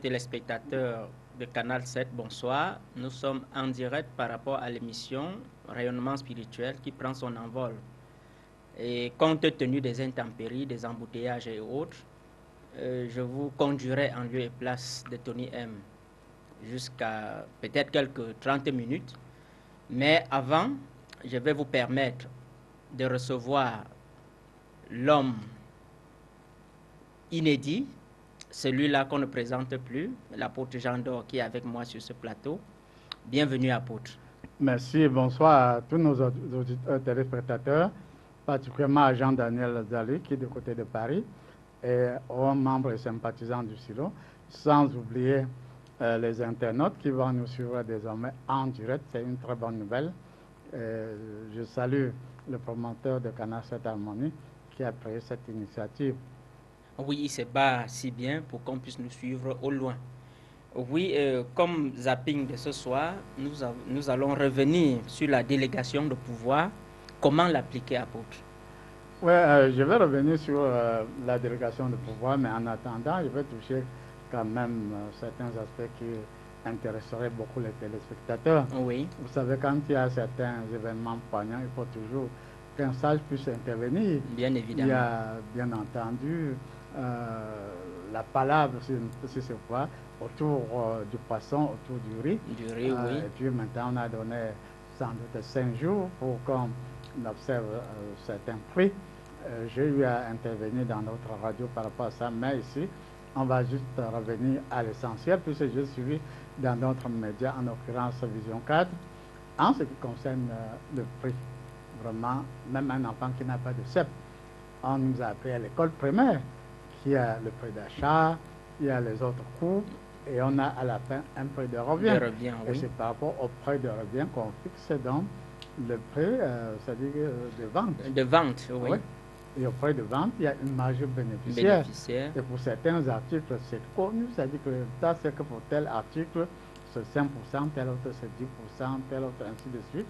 téléspectateurs de Canal 7, bonsoir. Nous sommes en direct par rapport à l'émission Rayonnement spirituel qui prend son envol. Et compte tenu des intempéries, des embouteillages et autres, je vous conduirai en lieu et place de Tony M jusqu'à peut-être quelques 30 minutes. Mais avant, je vais vous permettre de recevoir l'homme inédit, celui-là qu'on ne présente plus, l'apôtre Jean d'Or qui est avec moi sur ce plateau. Bienvenue, apôtre. Merci et bonsoir à tous nos auditeurs téléspectateurs, particulièrement à Jean-Daniel Zali qui est du côté de Paris et aux membres et sympathisants du silo, sans oublier les internautes qui vont nous suivre désormais en direct. C'est une très bonne nouvelle. Je salue le promoteur de Canal 7 Harmonie qui a créé cette initiative. Oui, il se bat si bien pour qu'on puisse nous suivre au loin. Oui, comme zapping de ce soir, nous allons revenir sur la délégation de pouvoir. Comment l'appliquer, apôtre? Oui, je vais revenir sur la délégation de pouvoir, mais en attendant, je vais toucher quand même certains aspects qui intéresseraient beaucoup les téléspectateurs. Oui. Vous savez, quand il y a certains événements poignants, il faut toujours qu'un sage puisse intervenir. Bien évidemment. Il y a bien entendu la palabre, si c'est quoi, autour du poisson, autour du riz. Du riz, oui. Et puis maintenant, on a donné sans doute 5 jours pour qu'on observe certains fruits. J'ai eu à intervenir dans notre radio par rapport à ça, mais ici, on va juste revenir à l'essentiel, puisque j'ai suivi dans d'autres médias, en l'occurrence Vision 4, en ce qui concerne le prix. Vraiment, même un enfant qui n'a pas de CEP, on nous a appris à l'école primaire qu'il y a le prix d'achat, il y a les autres coûts, et on a à la fin un prix de revient. Oui. Et c'est par rapport au prix de revient qu'on fixe donc le prix, c'est-à-dire de vente. De vente, oui. Oui. Et au prix de vente, il y a une marge bénéficiaire. Et pour certains articles, c'est connu, c'est-à-dire que le résultat, c'est que pour tel article, c'est 5%, tel autre, c'est 10%, tel autre, ainsi de suite.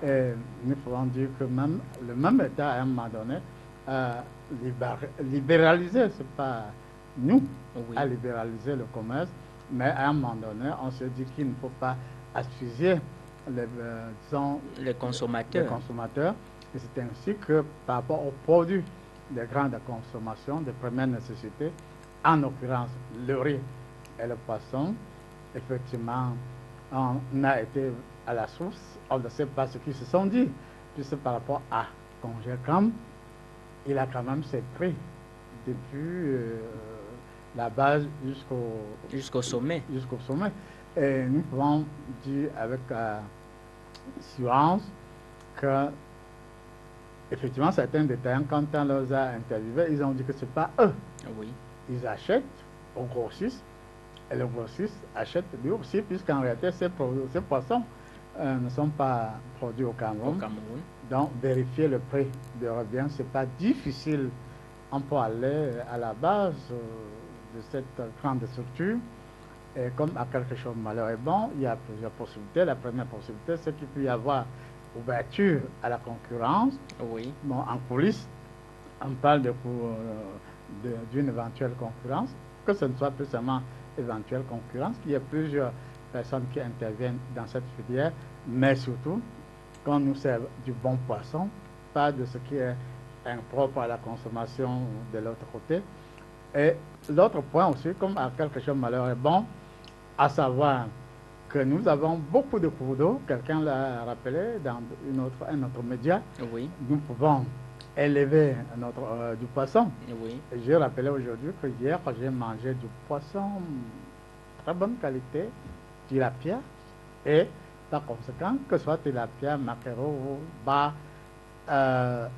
Et nous pouvons dire que même le même État, à un moment donné, a libéralisé, c'est pas nous, oui, à libéraliser le commerce, mais à un moment donné, on se dit qu'il ne faut pas asphyxier les consommateurs. Et c'est ainsi que par rapport aux produits de grande consommation, de première nécessité, en l'occurrence le riz et le poisson, effectivement, on a été à la source, on ne sait pas ce qu'ils se sont dit, puisque par rapport à Congécam, il a quand même ses prix depuis la base jusqu'au sommet. Et nous pouvons dire avec assurance que effectivement, certains détaillants, quand on les a interviewés, ils ont dit que ce n'est pas eux. Oui. Ils achètent au grossiste, et le grossiste achète lui aussi, puisqu'en réalité, ces poissons ne sont pas produits au Cameroun. Donc, vérifier le prix de revient, ce n'est pas difficile. On peut aller à la base de cette grande structure. Et comme à quelque chose de malheur est bon, il y a plusieurs possibilités. La première possibilité, c'est qu'il peut y avoir ouverture à la concurrence. Oui. Bon, en coulisses, on parle d'une éventuelle concurrence, que ce ne soit plus seulement éventuelle concurrence, qu'il y ait plusieurs personnes qui interviennent dans cette filière, mais surtout qu'on nous serve du bon poisson, pas de ce qui est impropre à la consommation de l'autre côté. Et l'autre point aussi, comme à quelque chose de malheur est bon, à savoir que nous avons beaucoup de cours d'eau, quelqu'un l'a rappelé dans un autre média. Oui. Nous pouvons élever du poisson. Oui. J'ai rappelé aujourd'hui que hier, j'ai mangé du poisson très bonne qualité, tilapia, et par conséquent, que ce soit tilapia, maquereau ou bar,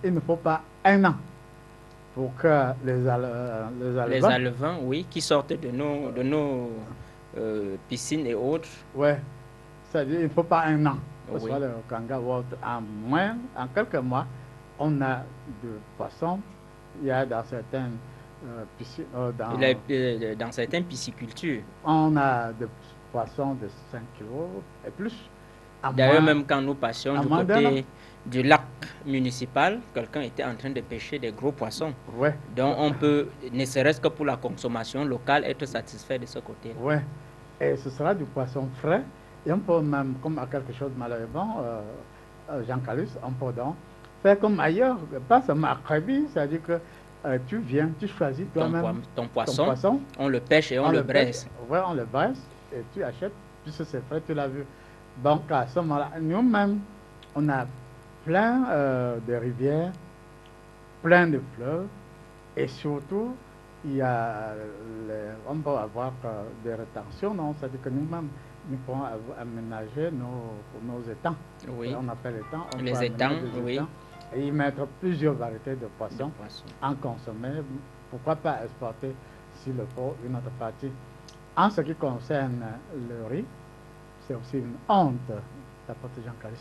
il ne faut pas un an pour que les alevins, oui, qui sortent de nos piscines et autres. Oui, c'est-à-dire il ne faut pas un an. Que ce Oui. soit le Kanga ou autre. En quelques mois, on a de poissons. Il y a dans certaines piscines. Dans certaines piscicultures. On a des poissons de 5 kilos et plus. D'ailleurs, même quand nous passions du côté d'un an. du lac municipal, quelqu'un était en train de pêcher des gros poissons. Ouais. Donc on peut, ne serait-ce que pour la consommation locale, être satisfait de ce côté-là. Oui, et ce sera du poisson frais. Et on peut même, comme à quelque chose malheureusement, Jean Calus, on peut donc faire comme ailleurs, pas seulement à Créby, c'est-à-dire que tu viens, tu choisis toi-même ton poisson, on le pêche et on le braise. Oui, on le braise et tu achètes, puisque c'est frais, tu l'as vu. Donc à ce moment-là, nous-mêmes, on a plein de rivières, plein de fleuves, et surtout, il y a on peut avoir des rétentions, non? C'est-à-dire que nous-mêmes, nous pouvons aménager nos étangs. Oui. On appelle étangs. Les étangs, oui. Étangs, et y mettre plusieurs variétés de poissons, en consommer. Pourquoi pas exporter, s'il le faut, une autre partie. En ce qui concerne le riz, c'est aussi une honte, d'apporter Jean Calus.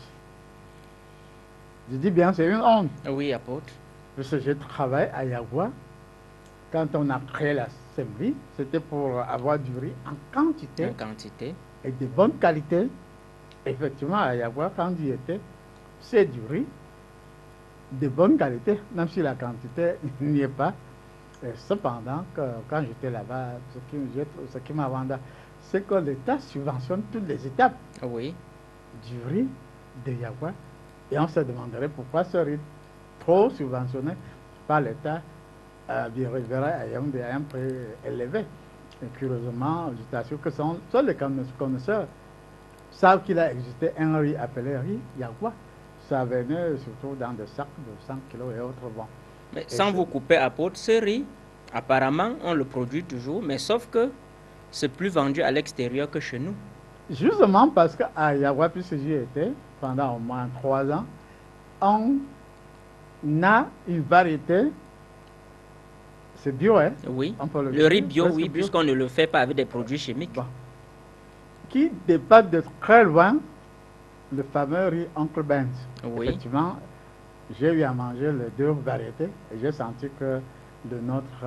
Je dis bien, c'est une honte. Oui, apôtre. Parce que je travaille à Yagua. Quand on a créé la semerie, c'était pour avoir du riz en quantité. En quantité. Et de bonne qualité. Effectivement, à Yagua, quand j'y étais, c'est du riz de bonne qualité, même si la quantité n'y est pas. Et cependant, quand j'étais là-bas, ce qui m'a vendu, c'est que l'État subventionne toutes les étapes. Oui. Du riz de Yagua. Et on se demanderait pourquoi ce riz trop subventionné par l'État arriverait à un prix élevé. Et curieusement, je t'assure que seuls les connaisseurs savent qu'il a existé un riz appelé riz Yagua. Ça venait surtout dans des sacs de 100 kilos et autres. Bon. Mais sans vous couper, apôtre, ce riz, apparemment, on le produit toujours, mais sauf que c'est plus vendu à l'extérieur que chez nous. Justement parce qu'à Yagua, puisque j'y étais pendant au moins 3 ans, on a une variété. C'est bio, hein? Oui. Le riz bio, oui, puisqu'on ne le fait pas avec des produits chimiques. Bon. Qui dépasse de très loin le fameux riz Oncle Benz. Oui. Effectivement, j'ai eu à manger les deux variétés et j'ai senti que le nôtre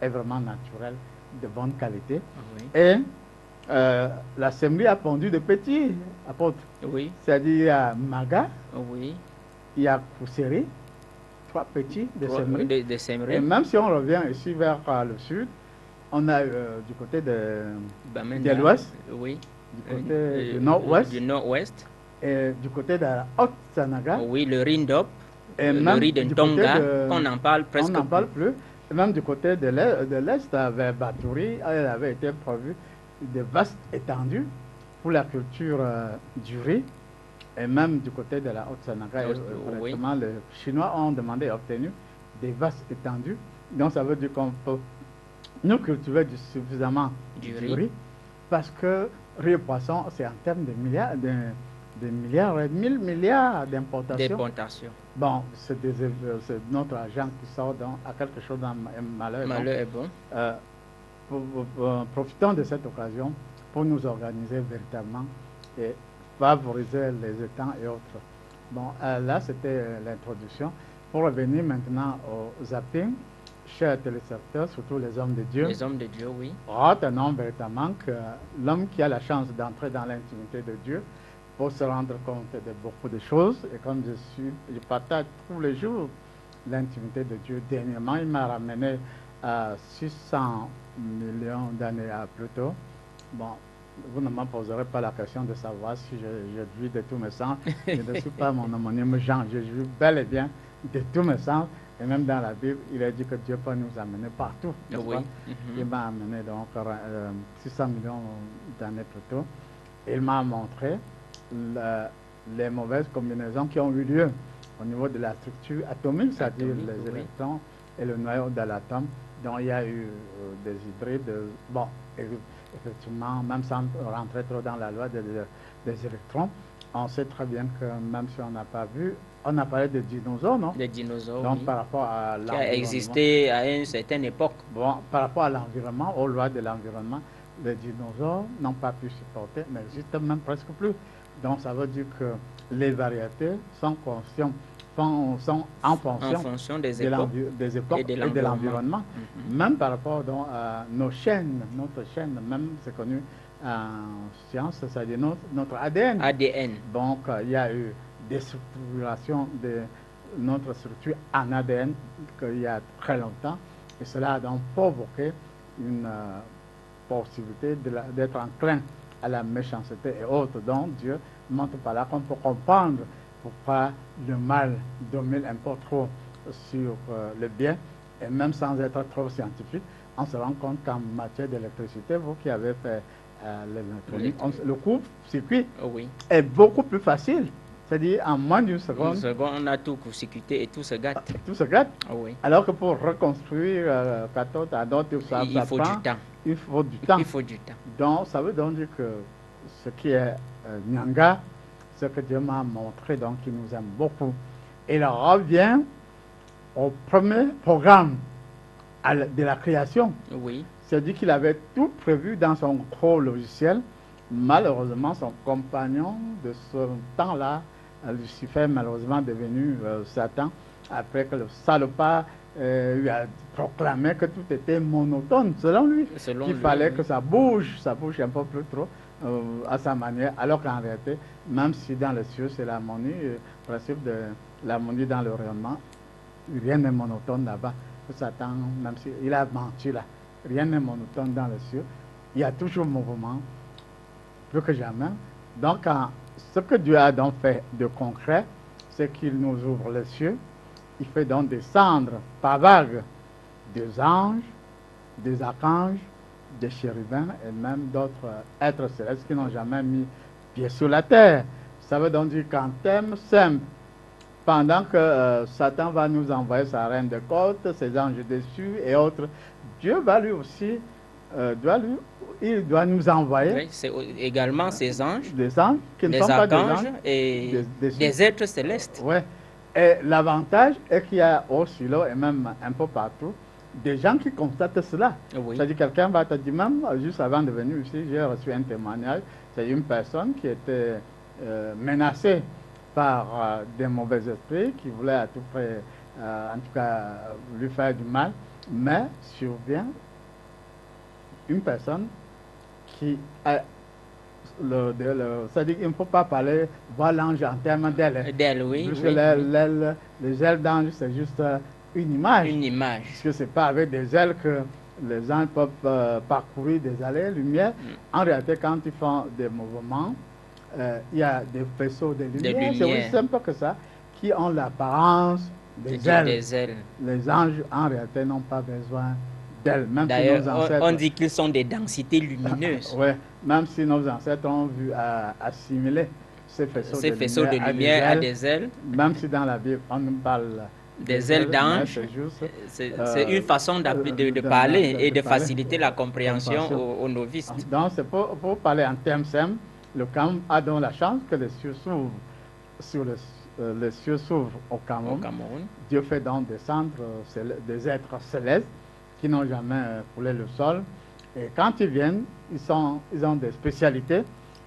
est vraiment naturel, de bonne qualité. Oui. Et la semerie a pondu de petits apôtres. Oui. C'est-à-dire, il y a Maga, oui. il y a Kousseri, 3 petits de semerie. Et même si on revient ici vers le sud, on a du côté de l'ouest, oui. du côté du nord-ouest, et du côté de la Haute-Sanaga. Oui, le Rindop, et le riz de Ntonga, on n'en parle presque plus. Et même du côté de l'est, vers Batouri, il avait été prévu de vastes étendues pour la culture du riz. Et même du côté de la Haute-Sanaga, oui. les Chinois ont demandé et obtenu des vastes étendues. Donc ça veut dire qu'on peut nous cultiver suffisamment du riz. Parce que riz et poisson, c'est en termes de milliards, de 1000 milliards d'importations. Bon, c'est notre argent qui sort donc à quelque chose d'un malheur. Malheur est bon. Profitons de cette occasion pour nous organiser véritablement et favoriser les étangs et autres. Bon, là, c'était l'introduction. Pour revenir maintenant au zapping, chers téléspectateurs, surtout les hommes de Dieu. Les hommes de Dieu, oui. Retenons véritablement que l'homme qui a la chance d'entrer dans l'intimité de Dieu pour se rendre compte de beaucoup de choses. Et comme je partage tous les jours l'intimité de Dieu. Dernièrement, il m'a ramené à 600 millions d'années plus tôt. Bon, vous ne me poserez pas la question de savoir si je vis de tous mes sens. Je ne suis pas mon homonyme Jean, je vis bel et bien de tous mes sens. Et même dans la Bible, il a dit que Dieu peut nous amener partout. Oui. Il m'a amené donc 600 millions d'années plus tôt. Il m'a montré les mauvaises combinaisons qui ont eu lieu au niveau de la structure atomique, c'est-à-dire les électrons et le noyau de l'atome. Donc il y a eu des hybrides. Bon, effectivement, même sans rentrer trop dans la loi des électrons, on sait très bien que même si on n'a pas vu, on a parlé des dinosaures, non? Des dinosaures, donc, oui. Par rapport à l'environnement. Qui a existé à une certaine époque. Bon, par rapport à l'environnement, aux lois de l'environnement, les dinosaures n'ont pas pu supporter, n'existent même presque plus. Donc ça veut dire que les variétés sont conscientes, sont en fonction des époques et de l'environnement. Même par rapport donc, à nos chaînes, notre chaîne, même c'est connu en science, c'est-à-dire notre ADN. ADN. Donc, il y a eu des structurations de notre structure en ADN il y a très longtemps. Et cela a donc provoqué une possibilité d'être enclin à la méchanceté et autres. Donc, Dieu montre par là qu'on peut comprendre pourquoi le mal domine un peu trop sur le bien. Et même sans être trop scientifique, on se rend compte qu'en matière d'électricité, vous qui avez fait l'électronique, le court-circuit est beaucoup plus facile. C'est-à-dire, en moins d'une seconde, on a tout court-circuité et tout se gâte. Tout se gâte. Oui. Alors que pour reconstruire cathode à d'autres, il faut du temps. Il faut du temps. Il faut du temps. Donc, ça veut donc dire que ce qui est Nyanga, ce que Dieu m'a montré, donc il nous aime beaucoup. Et il revient au premier programme de la création. Oui. C'est-à-dire qu'il avait tout prévu dans son gros logiciel. Malheureusement, son compagnon de ce temps-là, Lucifer, malheureusement devenu Satan, après que le salopard lui a proclamé que tout était monotone, selon lui, qu'il fallait que ça bouge un peu plus trop à sa manière, alors qu'en réalité, même si dans les cieux c'est l'harmonie, le principe de l'harmonie dans le rayonnement, rien n'est monotone là-bas. Satan, même s'il a menti là, rien n'est monotone dans les cieux, il y a toujours mouvement, plus que jamais. Donc, ce que Dieu a donc fait de concret, c'est qu'il nous ouvre les cieux. Il fait donc descendre par vagues des anges, des archanges, des chérubins et même d'autres êtres célestes qui n'ont jamais mis pied sur la terre. Ça veut donc dire qu'en termes simples, pendant que Satan va nous envoyer sa reine de côte, ses anges dessus et autres, Dieu va lui aussi, il doit nous envoyer. Oui, c'est également ces anges, des anges qui ne des sont pas des archanges anges, et des êtres célestes. Ouais. Et l'avantage est qu'il y a au silo et même un peu partout des gens qui constatent cela. Oui. C'est-à-dire quelqu'un va te dire, même juste avant de venir ici, j'ai reçu un témoignage. C'est une personne qui était menacée par des mauvais esprits qui voulaient à tout prix, en tout cas, lui faire du mal. Mais survient une personne qui a c'est-à-dire qu'il ne faut pas parler, voir l'ange en termes d'aile. D'aile, oui. Parce que les ailes d'ange, c'est juste une image. Une image. Parce que ce n'est pas avec des ailes que les anges peuvent parcourir des allées-lumière. En réalité, quand ils font des mouvements, il y a des faisceaux de lumière. C'est aussi simple que ça, qui ont l'apparence des ailes. Les anges, en réalité, n'ont pas besoin d'ailes. D'ailleurs, si on dit qu'ils sont des densités lumineuses. Oui, même si nos ancêtres ont vu assimiler ces faisceaux de lumière à des ailes. Même si dans la Bible, on nous parle des ailes d'ange, c'est une façon de parler et de faciliter la compréhension aux novices. Donc, c'est pour parler en termes simples, le Cameroun a donc la chance que les cieux s'ouvrent les cieux s'ouvrent au Cameroun. Dieu fait donc descendre des êtres célestes qui n'ont jamais foulé le sol. Et quand ils viennent, ils ont des spécialités.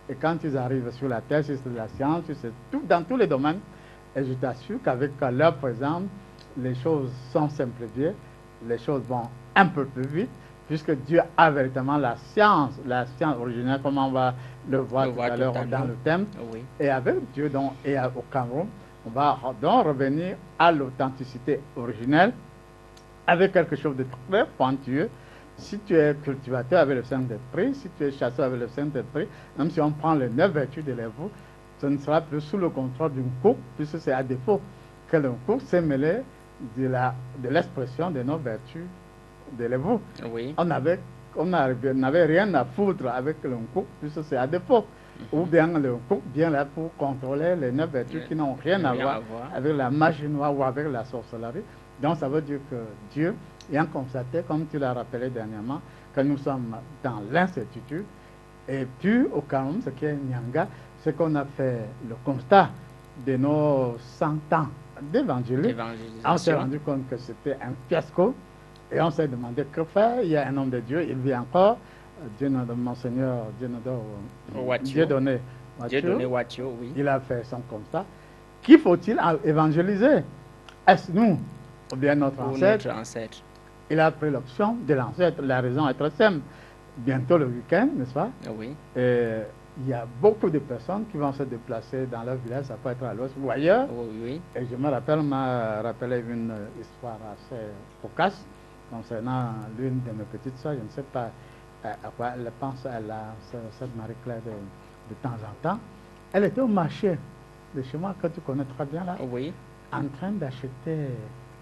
Et quand ils arrivent sur la terre, c'est de la science, c'est tout, dans tous les domaines. Et je t'assure qu'avec leur présence, les choses sont simplifiées, les choses vont un peu plus vite, puisque Dieu a véritablement la science originelle, comme on va le voir tout à l'heure dans le thème. Oui. Et avec Dieu donc, et au Cameroun, on va donc revenir à l'authenticité originelle, avec quelque chose de très pointueux. Si tu es cultivateur avec le Saint-Esprit, si tu es chasseur avec le Saint-Esprit, même si on prend les 9 vertus de l'évêque, ce ne sera plus sous le contrôle d'une coupe, puisque c'est à défaut que le coupe s'est mêlé de l'expression de nos vertus de l'évêque. Oui. On n'avait rien à foutre avec le coupe, puisque c'est à défaut. Ou bien le coupe vient là pour contrôler les 9 vertus qui n'ont rien à voir avec la magie noire ou avec la sorcellerie. Donc ça veut dire que Dieu, ayant constaté, comme tu l'as rappelé dernièrement, que nous sommes dans l'incertitude, et puis au Cameroun, ce qui est Nyanga, c'est qu'on a fait le constat de nos 100 ans d'évangélisation. On s'est rendu compte que c'était un fiasco, et on s'est demandé que faire. Il y a un homme de Dieu, il vit encore, Monseigneur Dieudonné Watio, oui. Il a fait son constat. Qui faut-il évangéliser? Est-ce nous ou bien notre ancêtre? ancêtre. Il a pris l'option de l'ancêtre. La raison est très simple. bientôt le week-end, n'est-ce pas? Oui. Et il y a beaucoup de personnes qui vont se déplacer dans leur village, ça peut être à l'ouest ou ailleurs. Oui, oui. Et je me rappelle, m'a rappelé une histoire assez cocasse concernant l'une de mes petites soeurs. Je ne sais pas à quoi elle pense, cette Marie-Claire de temps en temps. Elle était au marché de chez moi, que tu connais très bien là, Oui. en train d'acheter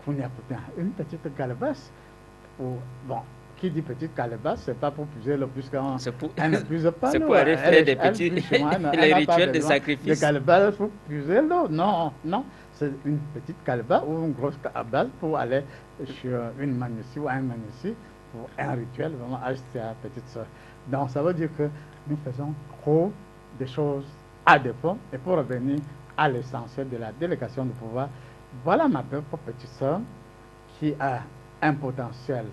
une petite calebasse. Bon, qui dit petite calebasse, c'est pas pour puiser l'eau, puisqu'elle ne puise pas l'eau. C'est pour aller faire des petits les rituels de sacrifice. De calebasse pour puiser l'eau. Non, non. C'est une petite calebasse ou une grosse calebasse pour aller sur une magnésie ou un magnésie pour un rituel, vraiment acheter à la petite soeur. Donc, ça veut dire que nous faisons trop de choses à défaut. Et pour revenir à l'essentiel de la délégation de pouvoir, voilà ma propre petite soeur qui a un potentiel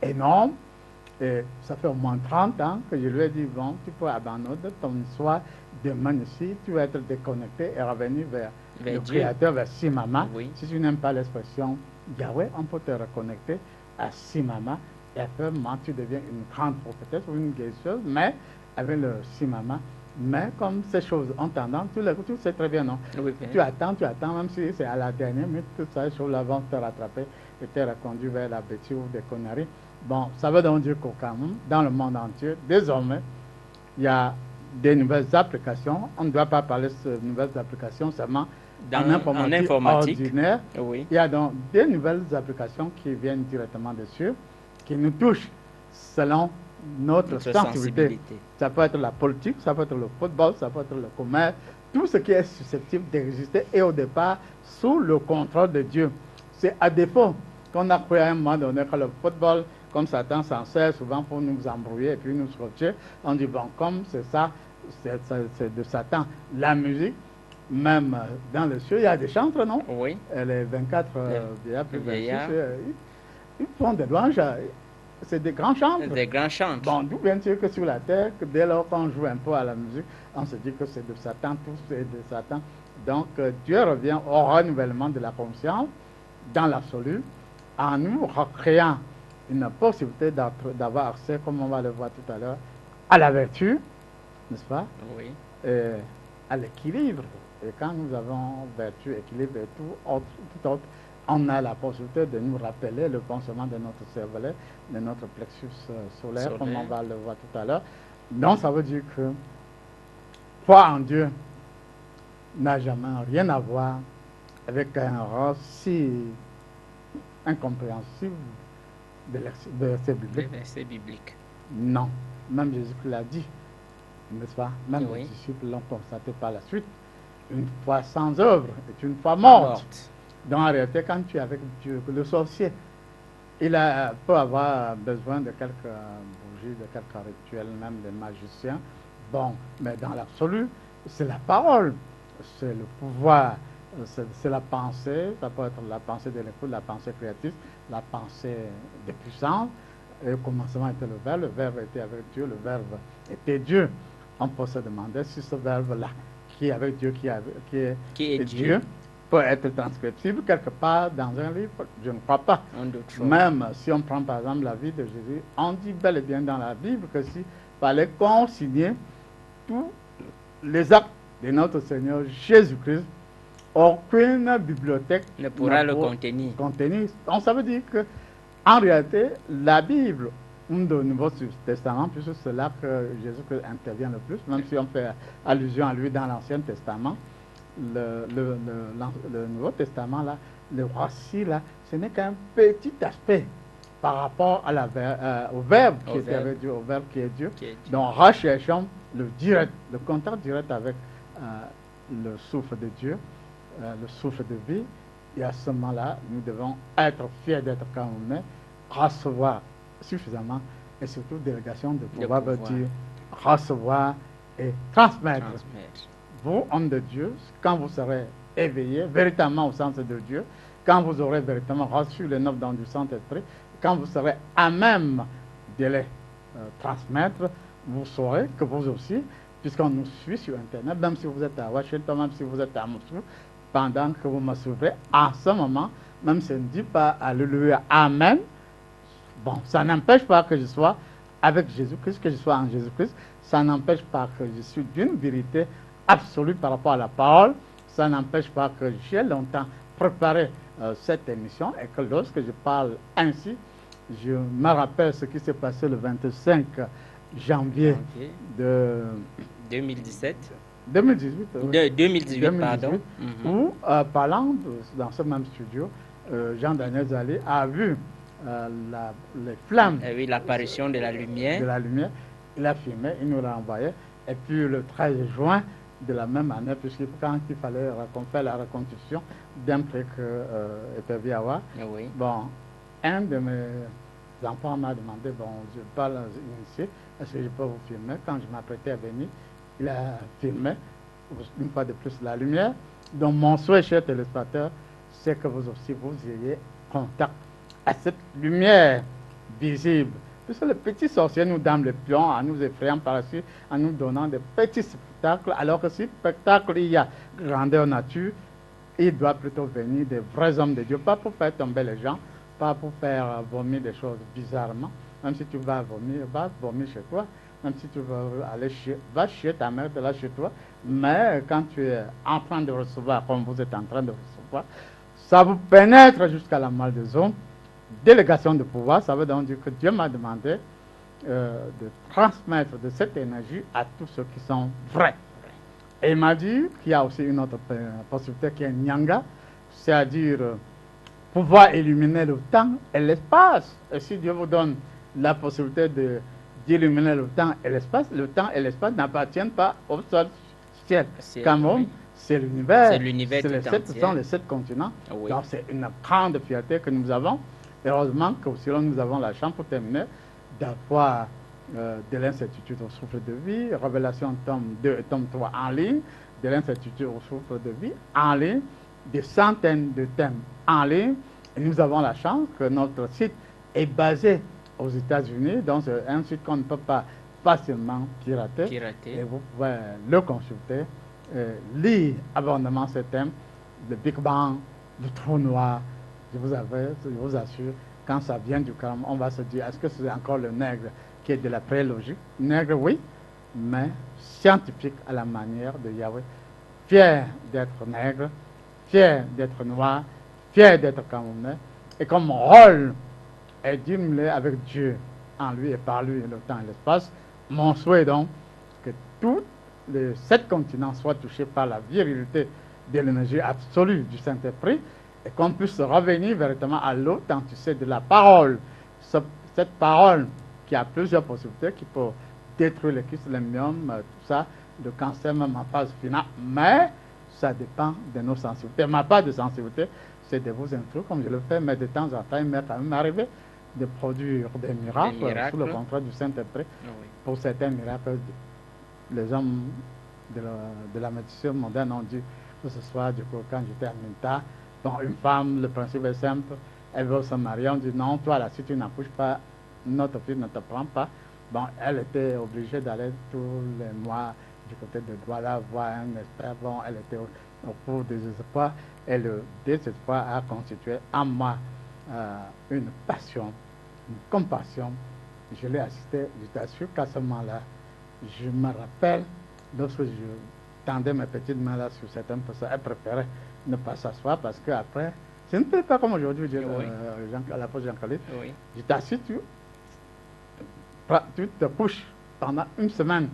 énorme. Et ça fait au moins 30 ans que je lui ai dit, bon, tu peux abandonner ton histoire de magnésie, tu vas être déconnecté et revenir vers le Dieu. Créateur, vers Simama. Oui. Si tu n'aimes pas l'expression Yahweh, on peut te reconnecter à Simama. Et après, tu deviens une grande prophétesse ou une guérisseuse, mais avec le Simama. Mais comme ces choses ont tendance, tu sais très bien, non? Oui, tu attends, même si c'est à la dernière minute, toutes ces choses-là vont te rattraper et te reconduire vers la bêtise ou des conneries. Bon, ça veut donc dire qu'au Cameroun, dans le monde entier, désormais, il y a des nouvelles applications. On ne doit pas parler de ces nouvelles applications seulement en informatique ordinaire. Oui. Il y a donc des nouvelles applications qui viennent directement dessus, qui nous touchent selon notre sensibilité. Ça peut être la politique, ça peut être le football, ça peut être le commerce, tout ce qui est susceptible d'exister et au départ sous le contrôle de Dieu. C'est à défaut qu'on a cru à un moment donné que le football, comme Satan s'en sert souvent pour nous embrouiller et puis nous scotcher, on dit bon, comme c'est ça, c'est de Satan. La musique, même dans le ciel, il y a des chantres, non? Oui. Les 24 vieillards, ils font des louanges. C'est des grands chantres. Des grands chantres. Bon, d'où bien sûr que sur la terre, que dès lors qu'on joue un peu à la musique, on se dit que c'est de Satan, tout c'est de Satan. Donc Dieu revient au renouvellement de la conscience dans l'absolu, en nous recréant une possibilité d'avoir accès, comme on va le voir tout à l'heure, à la vertu, n'est-ce pas? Oui. Et à l'équilibre. Et quand nous avons vertu, équilibre et tout autre, on a la possibilité de nous rappeler le pensement de notre cervelet, de notre plexus solaire, comme on va le voir tout à l'heure. Donc, ça veut dire que foi en Dieu n'a jamais rien à voir avec un rang si incompréhensible de versets bibliques. Non, même Jésus l'a dit, n'est-ce pas? Même les disciples l'ont constaté par la suite. Une foi sans œuvre est une foi morte. Donc en réalité, quand tu es avec Dieu, le sorcier, il peut avoir besoin de quelques bougies, de quelques rituels, même des magiciens. Bon, mais dans l'absolu, c'est la parole, c'est le pouvoir, c'est la pensée, ça peut être la pensée de l'écoute, la pensée créatrice, la pensée de puissance. Et au commencement était le Verbe était avec Dieu, le Verbe était Dieu. On peut se demander si ce Verbe-là, qui est avec Dieu, qui est Dieu, peut être transcriptible quelque part dans un livre. Je ne crois pas. Même si on prend par exemple la vie de Jésus, on dit bel et bien dans la Bible que s'il fallait consigner tous les actes de notre Seigneur Jésus-Christ, aucune bibliothèque ne pourra le contenir. Donc ça veut dire que en réalité, la Bible, au Nouveau Testament, puisque c'est là que Jésus intervient le plus, même si on fait allusion à lui dans l'Ancien Testament, le Nouveau Testament, là, le voici, là, ce n'est qu'un petit aspect par rapport à au Verbe qui était avec Dieu, au Verbe qui est Dieu. Donc, recherchons le contact direct avec le souffle de Dieu, le souffle de vie. Et à ce moment-là, nous devons être fiers d'être Camerounais, recevoir suffisamment et surtout délégation de pouvoir veut dire recevoir et transmettre. Vous, hommes de Dieu, quand vous serez éveillés véritablement au sens de Dieu, quand vous aurez véritablement reçu les 9 dons du Saint-Esprit, quand vous serez à même de les transmettre, vous saurez que vous aussi, puisqu'on nous suit sur Internet, même si vous êtes à Washington, même si vous êtes à Moscou, pendant que vous me suivrez, à ce moment, même si je ne dis pas Alléluia, Amen, bon, ça n'empêche pas que je sois avec Jésus-Christ, que je sois en Jésus-Christ, ça n'empêche pas que je suis d'une vérité absolue par rapport à la parole. Ça n'empêche pas que j'ai longtemps préparé cette émission et que lorsque je parle ainsi, je me rappelle ce qui s'est passé le 25 janvier de 2017. 2018. De 2018, pardon. Où, parlant dans ce même studio, Jean-Daniel Zali a vu les flammes. Oui, l'apparition de la lumière. De la lumière. Il a filmé, il nous l'a envoyé. Et puis le 13 juin de la même année, puisque quand il fallait qu'on fasse la reconstitution d'un truc était avoir, oui. Bon, un de mes enfants m'a demandé, bon, je parle initié, est-ce que je peux vous filmer? Quand je m'apprêtais à venir, il a filmé, une fois de plus, la lumière. Donc mon souhait, chers téléspectateurs, c'est que vous aussi, vous ayez contact à cette lumière visible. Puisque le petit sorcier nous donne le pion en nous effrayant par ici, en nous donnant des petits spectacles, alors que si spectacle il y a grandeur nature, il doit plutôt venir des vrais hommes de Dieu, pas pour faire tomber les gens, pas pour faire vomir des choses bizarrement. Même si tu vas vomir chez toi. Même si tu veux aller va chez ta mère, de là chez toi. Mais quand tu es en train de recevoir, comme vous êtes en train de recevoir, ça vous pénètre jusqu'à la moelle des os. Délégation de pouvoir, ça veut donc dire que Dieu m'a demandé de transmettre de cette énergie à tous ceux qui sont vrais. Et il m'a dit qu'il y a aussi une autre possibilité qui est Nyanga, c'est-à-dire pouvoir illuminer le temps et l'espace. Et si Dieu vous donne la possibilité d'illuminer le temps et l'espace n'appartiennent pas au seul ciel. Quand même, c'est l'univers. Ce sont les 7 continents. Oui. Donc c'est une grande fierté que nous avons. Heureusement que aussi nous avons la chance pour terminer d'avoir de l'incertitude au souffle de vie, Révélation tome 2 et tome 3 en ligne, de l'incertitude au souffle de vie en ligne, des centaines de thèmes en ligne. Et nous avons la chance que notre site est basé aux États-Unis, donc c'est un site qu'on ne peut pas facilement pirater. Et vous pouvez le consulter, lire abondamment ces thèmes, le Big Bang, le trou noir. Je vous assure, quand ça vient du calme, on va se dire, est-ce que c'est encore le nègre qui est de la prélogie? Nègre, oui, mais scientifique à la manière de Yahweh. Fier d'être nègre, fier d'être noir, fier d'être camerounais. Et comme mon rôle est d'immoler avec Dieu, en lui et par lui, le temps et l'espace, mon souhait donc, que tous les 7 continents soient touchés par la virilité de l'énergie absolue du Saint-Esprit, et qu'on puisse revenir véritablement à l'authenticité de la parole. Cette parole qui a plusieurs possibilités, qui peut détruire les kystes, les myomes, tout ça, le cancer, même en phase finale, mais ça dépend de nos sensibilités. Ma part de sensibilité, c'est de vous instruire comme je le fais, mais de temps en temps, il m'est quand même arrivé de produire des miracles sous le contrôle du Saint-Esprit. Oui. Pour certains miracles, les hommes de la médecine moderne ont dit que ce soit du coup quand j'étais à Minta. Bon, une femme, le principe est simple, elle veut se marier, on dit non, toi là, si tu n'accouches pas, notre fille ne te prend pas. Bon, elle était obligée d'aller tous les mois du côté de Douala voir un expert. Bon, elle était au cours des espoirs, et le désespoir a constitué en moi une passion, une compassion. Je l'ai assisté, je t'assure qu'à ce moment-là, je me rappelle, lorsque je tendais mes petites mains là sur certaines personnes, elle préférait ne pas s'asseoir parce qu'après, ce ne peut pas comme aujourd'hui, à la pause Jean-Khalid. Oui. Je t'assure, tu te couches pendant une semaine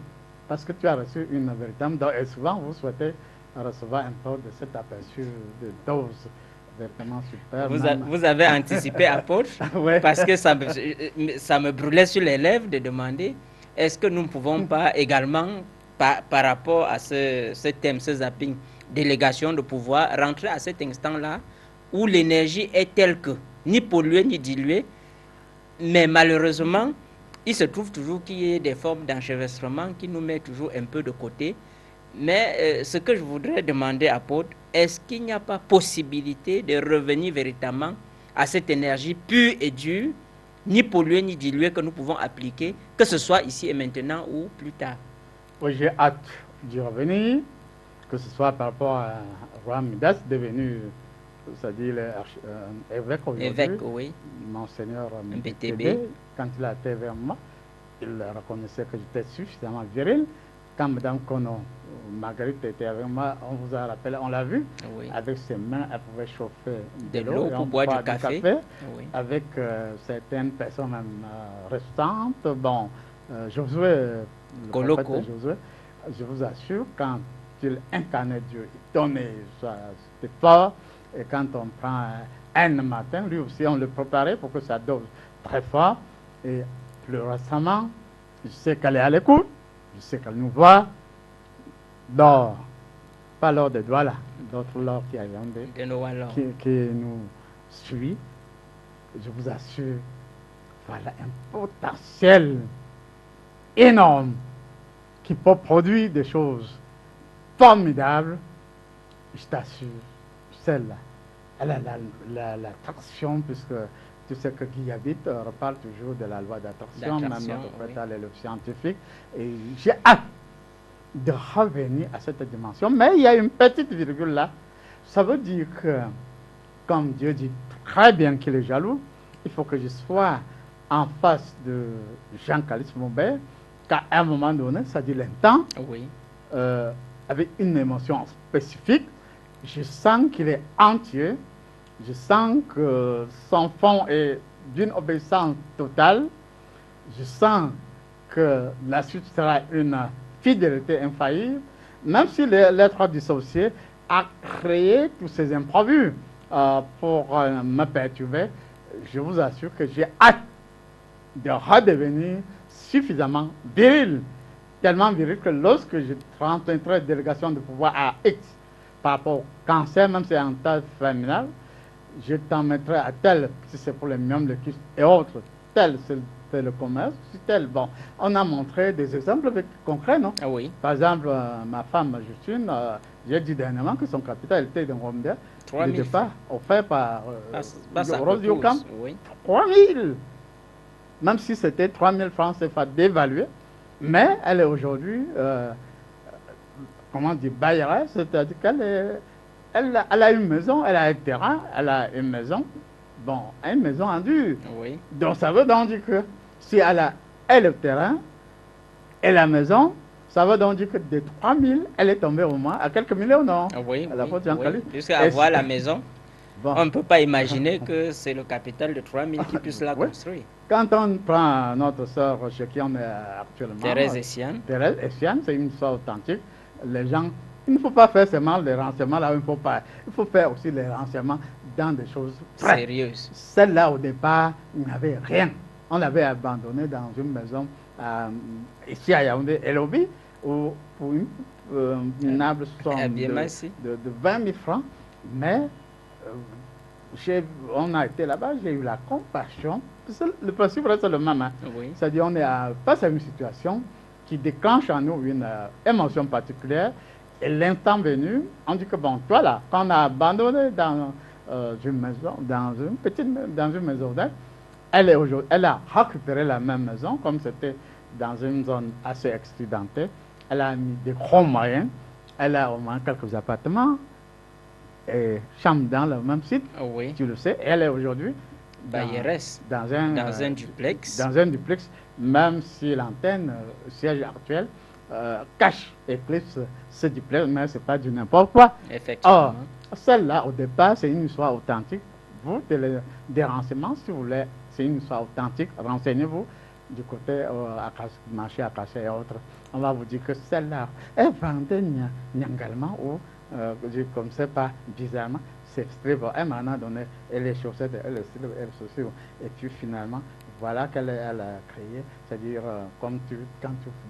parce que tu as reçu une véritable dose. Et souvent, vous souhaitez recevoir un peu de cet aperçu de dose vraiment super. Vous avez anticipé, apôtre, ouais. Parce que ça me brûlait sur les lèvres de demander est-ce que nous ne pouvons pas également, par rapport à ce thème, ce zapping, délégation de pouvoir, rentrer à cet instant-là où l'énergie est telle que, ni polluée ni diluée, mais malheureusement, il se trouve toujours qu'il y ait des formes d'enchevêtrement qui nous mettent toujours un peu de côté. Mais ce que je voudrais demander à Paul, est-ce qu'il n'y a pas possibilité de revenir véritablement à cette énergie pure et dure, ni polluée ni diluée, que nous pouvons appliquer, que ce soit ici et maintenant ou plus tard? Oui, j'ai hâte d'y revenir, que ce soit par rapport à Roi Midas, devenu, c'est-à-dire évêque aujourd'hui, évêque, oui. Monseigneur MBTB, quand il a été vers moi, il reconnaissait que j'étais suffisamment viril. Quand Mme Kono, Marguerite était avec moi, on vous a rappelé, on l'a vu, oui. Avec ses mains, elle pouvait chauffer de l'eau pour boire du café. Oui. Avec certaines personnes même restantes. Bon, Josué, le prophète Josué, je vous assure, quand il incarnait Dieu, il donnait, c'était fort. Et quand on prend un matin, lui aussi, on le préparait pour que ça dose très fort. Et plus récemment, je sais qu'elle est à l'écoute. Je sais qu'elle nous voit, l'or, pas l'or de Douala, d'autres l'or qui nous suit. Je vous assure, voilà un potentiel énorme qui peut produire des choses formidables. Je t'assure, celle-là, elle a l'attraction, puisque tu sais que Guy Habit reparle toujours de la loi d'attraction, même notre prêt est le scientifique. Et j'ai hâte de revenir à cette dimension. Mais il y a une petite virgule là. Ça veut dire que, comme Dieu dit très bien qu'il est jaloux, il faut que je sois en face de Jean-Calice Maubert, qu'à un moment donné, ça dit longtemps, avec une émotion spécifique, je sens qu'il est entier. Je sens que son fond est d'une obéissance totale. Je sens que la suite sera une fidélité infaillible, même si l'être dissocié a créé tous ces imprévus pour me perturber. Je vous assure que j'ai hâte de redevenir suffisamment viril, tellement viril que lorsque je transmettrai délégation de pouvoir à X par rapport au cancer, même si c'est en stade terminal, je t'en mettrai à tel, si c'est pour les myèmes, le kyste et autres, tel c'est le commerce, tel. Bon, on a montré des exemples concrets, non? Ah oui. Par exemple, ma femme Justine, j'ai dit dernièrement que son capital était d'un Rwanda, de départ, offert par Rose Yokam, 3 000. Même si c'était 3 000 francs CFA dévalué, mais elle est aujourd'hui, comment dire, bailleresse, c'est-à-dire qu'elle elle a une maison, elle a un terrain, elle a une maison, bon, une maison en dur. Oui. Donc ça veut donc dire que si elle a le terrain et la maison, ça veut donc dire que de 3 000, elle est tombée au moins à quelques millions, non? Oui, oui. Puisqu'à avoir la maison, bon, on ne peut pas imaginer que c'est le capital de 3 000 qui puisse la construire. Quand on prend notre soeur chez qui on est actuellement, Thérèse Essiane, c'est une soeur authentique. Les gens, il ne faut pas faire seulement les renseignements là où il faut pas. Il faut faire aussi les renseignements dans des choses sérieuses. Celle-là, au départ, il n'y avait rien. On l'avait abandonnée dans une maison ici à Yaoundé, Elobi, où pour une humble somme de 20 000 francs. Mais on a été là-bas, j'ai eu la compassion. Le principe reste le même. Hein. Oui. C'est-à-dire qu'on est face à une situation qui déclenche en nous une émotion particulière. Et l'instant venu, on dit que bon, toi là, quand on a abandonné dans une maison, dans une maison d'aide, elle a récupéré la même maison, comme c'était dans une zone assez accidentée. Elle a mis des gros moyens. Elle a au moins quelques appartements et chambres dans le même site. Oui. Tu le sais. Et elle est aujourd'hui dans un duplex. Dans un duplex, même si l'antenne, siège actuel, cache et éclipse ce duplex, mais ce n'est pas du n'importe quoi. Effectivement. Or, celle-là, au départ, c'est une histoire authentique. Vous, des renseignements, si vous voulez, c'est une histoire authentique. Renseignez-vous du côté marché à Kassé et autres. On va vous dire que celle-là, elle vendait Nyangalma ou, comme c'est pas bizarrement, c'est strip. Elle m'en a donné et les chaussettes, et les strip, et les chaussures. Et puis finalement, voilà qu'elle a créé, c'est-à-dire quand tu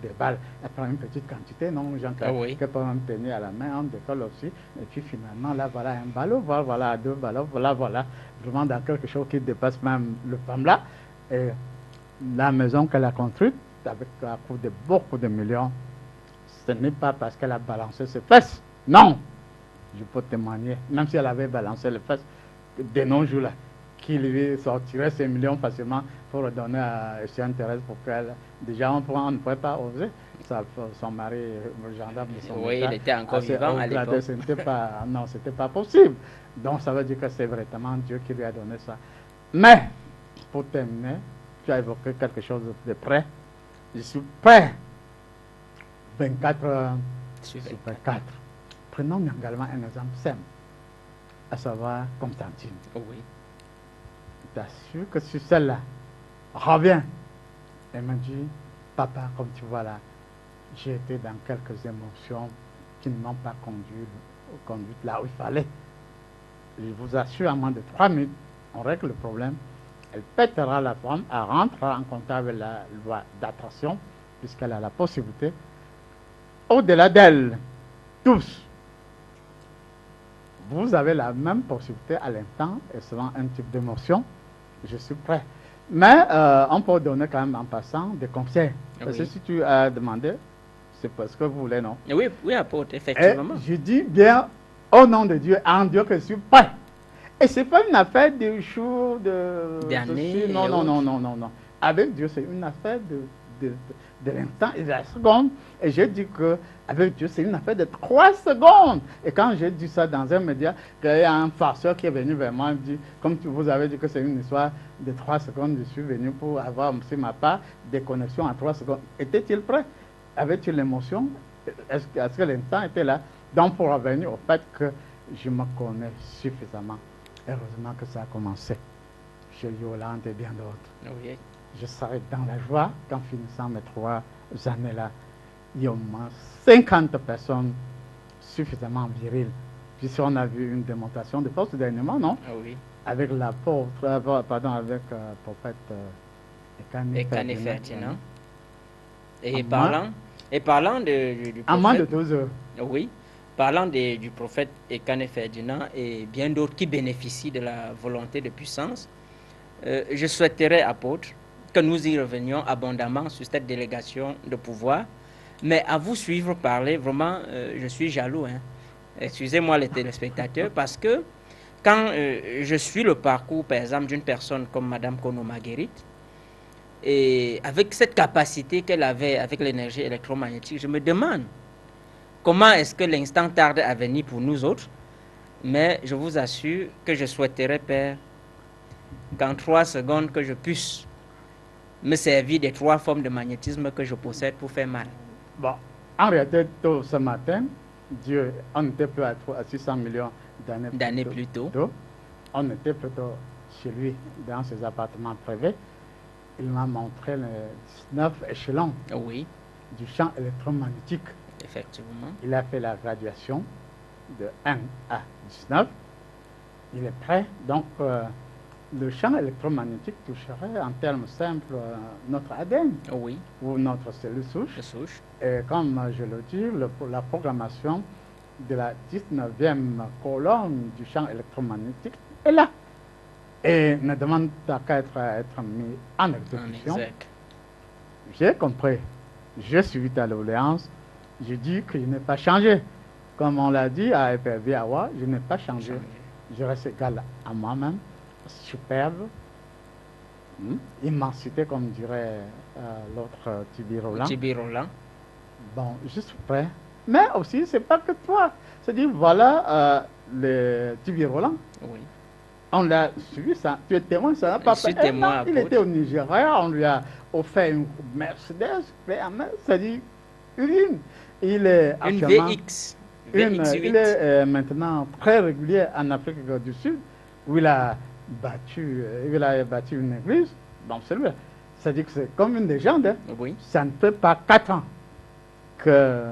déballes, elle prend une petite quantité, non, Jean-Claude, qu'elle peut même tenir à la main, on décolle aussi, et puis finalement, là, voilà un ballon, voilà deux ballons, voilà, vraiment dans quelque chose qui dépasse même le femme-là, et la maison qu'elle a construite, avec à coût de beaucoup de millions, ce n'est pas parce qu'elle a balancé ses fesses, non, je peux témoigner, même si elle avait balancé les fesses, de nos jours-là, qui lui sortirait ces millions facilement pour redonner à Etienne Thérèse pour qu'elle... Déjà, on ne pourrait pas oser. Son mari, le gendarme de son oui, état, il était encore vivant à l'époque. Non, ce n'était pas possible. Donc, ça veut dire que c'est vraiment Dieu qui lui a donné ça. Mais, pour terminer, tu as évoqué quelque chose de près. Je suis prêt 24 heures Sur sur 24. 24. Prenons également un exemple simple, à savoir Constantine. Oh oui. Je t'assure que sur celle-là, reviens. Elle m'a dit, papa, comme tu vois là, j'ai été dans quelques émotions qui ne m'ont pas conduit là où il fallait. Je vous assure, en moins de 3 minutes, on règle le problème. Elle pètera la forme, elle rentrera en contact avec la loi d'attraction, puisqu'elle a la possibilité. Au-delà d'elle, tous, vous avez la même possibilité à l'instant, et selon un type d'émotion, je suis prêt. Mais on peut donner quand même en passant des conseils. Parce que Oui. si tu as demandé, c'est parce que vous voulez, non? Oui, oui, apôtre, Et effectivement. je dis bien, au nom de Dieu, en Dieu que je suis prêt. Et ce n'est pas une affaire de jours, D'années non, et non, non, autres. non, non, non. Avec Dieu, c'est une affaire de l'instant et de la seconde. Et j'ai dit que avec Dieu, c'est une affaire de 3 secondes. Et quand j'ai dit ça dans un média, il y a un farceur qui est venu vers moi et dit, comme vous avez dit que c'est une histoire de 3 secondes, je suis venu pour avoir, sur ma part, des connexions en 3 secondes. Était-il prêt? Avait-il l'émotion? Est-ce que l'instant était là? Donc, pour revenir au fait que je me connais suffisamment. Heureusement que ça a commencé chez Yolande et bien d'autres. Oui. Je serai dans la joie qu'en finissant mes 3 années-là, il y a au moins 50 personnes suffisamment viriles. Puisqu'on a vu une démonstration de force dernièrement, non? Ah oui. Avec l'apôtre, pardon, avec le prophète Ekane Ferdinand. Et En parlant du en moins de prophète, 12 heures. oui, parlant du prophète Ekane Ferdinand et bien d'autres qui bénéficient de la volonté de puissance, je souhaiterais, apôtre, que nous y revenions abondamment sur cette délégation de pouvoir. Mais à vous suivre parler, vraiment, je suis jaloux. Hein. Excusez-moi les téléspectateurs, parce que quand je suis le parcours, par exemple, d'une personne comme Madame Kono Marguerite, et avec cette capacité qu'elle avait avec l'énergie électromagnétique, je me demande comment est-ce que l'instant tarde à venir pour nous autres. Mais je vous assure que je souhaiterais, Père, qu'en 3 secondes, que je puisse me servir des 3 formes de magnétisme que je possède pour faire mal. Bon, en réalité, tôt ce matin, Dieu, on était plus à 600 millions d'années Plus tôt. On était plutôt chez lui, dans ses appartements privés. Il m'a montré les 19 échelons Oui, du champ électromagnétique. effectivement. Il a fait la graduation de 1 à 19. Il est prêt. Donc, le champ électromagnétique toucherait en termes simples notre ADN Oui, ou notre cellule souche. de souche. Et comme je le dis, la programmation de la 19e colonne du champ électromagnétique est là. Et ne demande qu'à être mis en En exécution. exact. J'ai compris. J'ai suivi ta doléance. Je dis que je n'ai pas changé. Comme on l'a dit à FRV Awa, je n'ai pas changé. Je reste égal à moi-même, superbe, immensité, comme dirait l'autre Tibi Roland. Tibi Roland. Bon, je suis prêt. Mais aussi, c'est pas que toi. C'est-à-dire, voilà le Tibi Roland. Oui. On l'a suivi, ça. Tu es témoin, ça n'a pas Je suis fait. témoin, Il apôtre. était au Nigeria, on lui a offert une Mercedes, c'est-à-dire une. Il est Une actuellement VX. il VX8. est maintenant très régulier en Afrique du Sud, où il a battu une église. Bon, c'est lui. C'est-à-dire que c'est comme une légende. Hein. Oui. Ça ne fait pas 4 ans que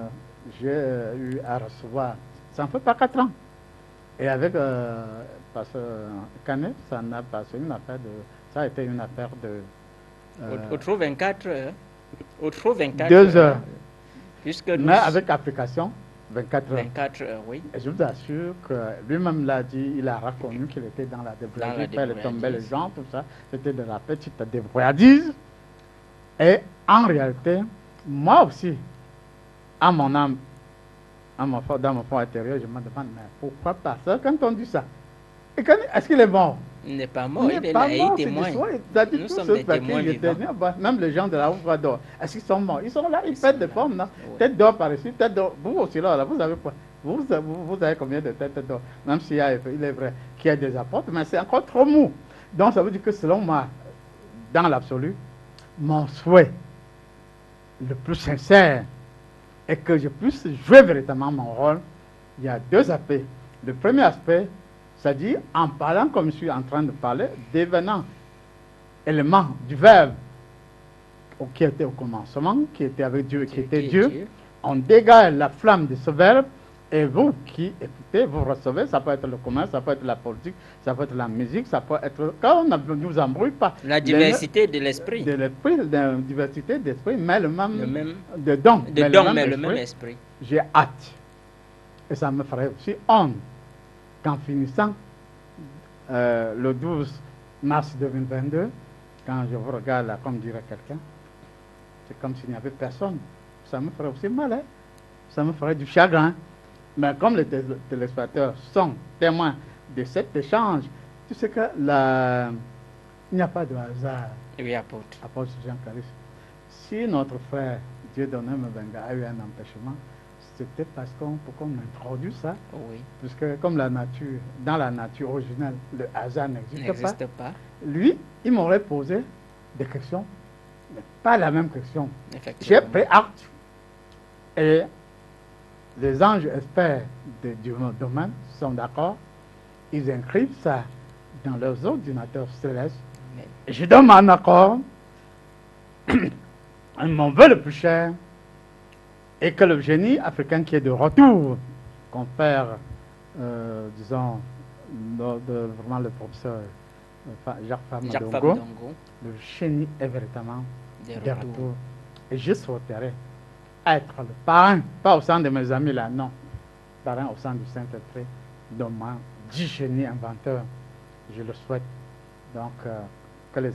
j'ai eu à recevoir. Ça ne fait pas 4 ans. Et avec parce que Canet, ça a été une affaire de Autre 24 heures. Autre 24 2 heures. Puisque nous, Mais avec application, 24 heures. 24 heures, oui. Et je vous assure que lui-même l'a dit, il a reconnu qu'il était dans la débrouillardise, faire tomber les gens, tout ça. C'était de la petite débrouillardise. Et en réalité, moi aussi, à mon âme, dans mon fond intérieur, je me demande, mais pourquoi pas ça quand on dit ça? Et est-ce qu'il est mort? Il n'est pas mort, il est pas là, mort, il témoigne. Nous sommes des témoins vivants. Même les gens de la Ouvre d'or, est-ce qu'ils sont morts? Ils sont là, ils pètent des formes, non? Oui. Tête d'or par ici, tête d'or. Vous aussi, là, vous avez quoi? Vous avez combien de têtes d'or? Même s'il il est vrai qu'il y a des apôtres, mais c'est encore trop mou. Donc ça veut dire que selon moi, dans l'absolu, mon souhait, le plus sincère et que je puisse jouer véritablement mon rôle, il y a deux aspects. Le premier aspect, c'est-à-dire en parlant comme je suis en train de parler, devenant élément du verbe qui était au commencement, qui était avec Dieu, qui était Dieu, on dégage la flamme de ce verbe et vous qui écoutez, vous recevez, ça peut être le commerce, ça peut être la politique, ça peut être la musique, ça peut être, quand on ne nous embrouille pas. La diversité de l'esprit. De l'esprit, la diversité d'esprit, mais le même de don, mais le même esprit. J'ai hâte. Et ça me ferait aussi honte qu'en finissant le 12 mars 2022, quand je vous regarde là, comme dirait quelqu'un, c'est comme s'il n'y avait personne. Ça me ferait aussi mal, hein? Ça me ferait du chagrin. Mais comme les téléspectateurs sont témoins de cet échange, tu sais que il n'y a pas de hasard. Oui, apôtre. Apôtre Jean Caris. Si notre frère Dieudonné Mbenga a eu un empêchement, c'était parce qu'on introduit ça. Oui. Puisque comme dans la nature originelle, le hasard n'existe pas. Lui, il m'aurait posé des questions, mais pas la même question. J'ai pris acte. Et les anges experts du domaine sont d'accord. Ils inscrivent ça dans leurs ordinateurs célestes. Et je donne mon accord. Mon vœu le plus cher et que le génie africain qui est de retour confère, disons, vraiment le professeur Jacques Famadongo, le génie est véritablement de retour. Et je souhaiterais être le parrain, pas au sein de mes amis là, non, parrain au sein du Saint-Esprit, de mon 10 génies inventeurs. Je le souhaite. Donc, que les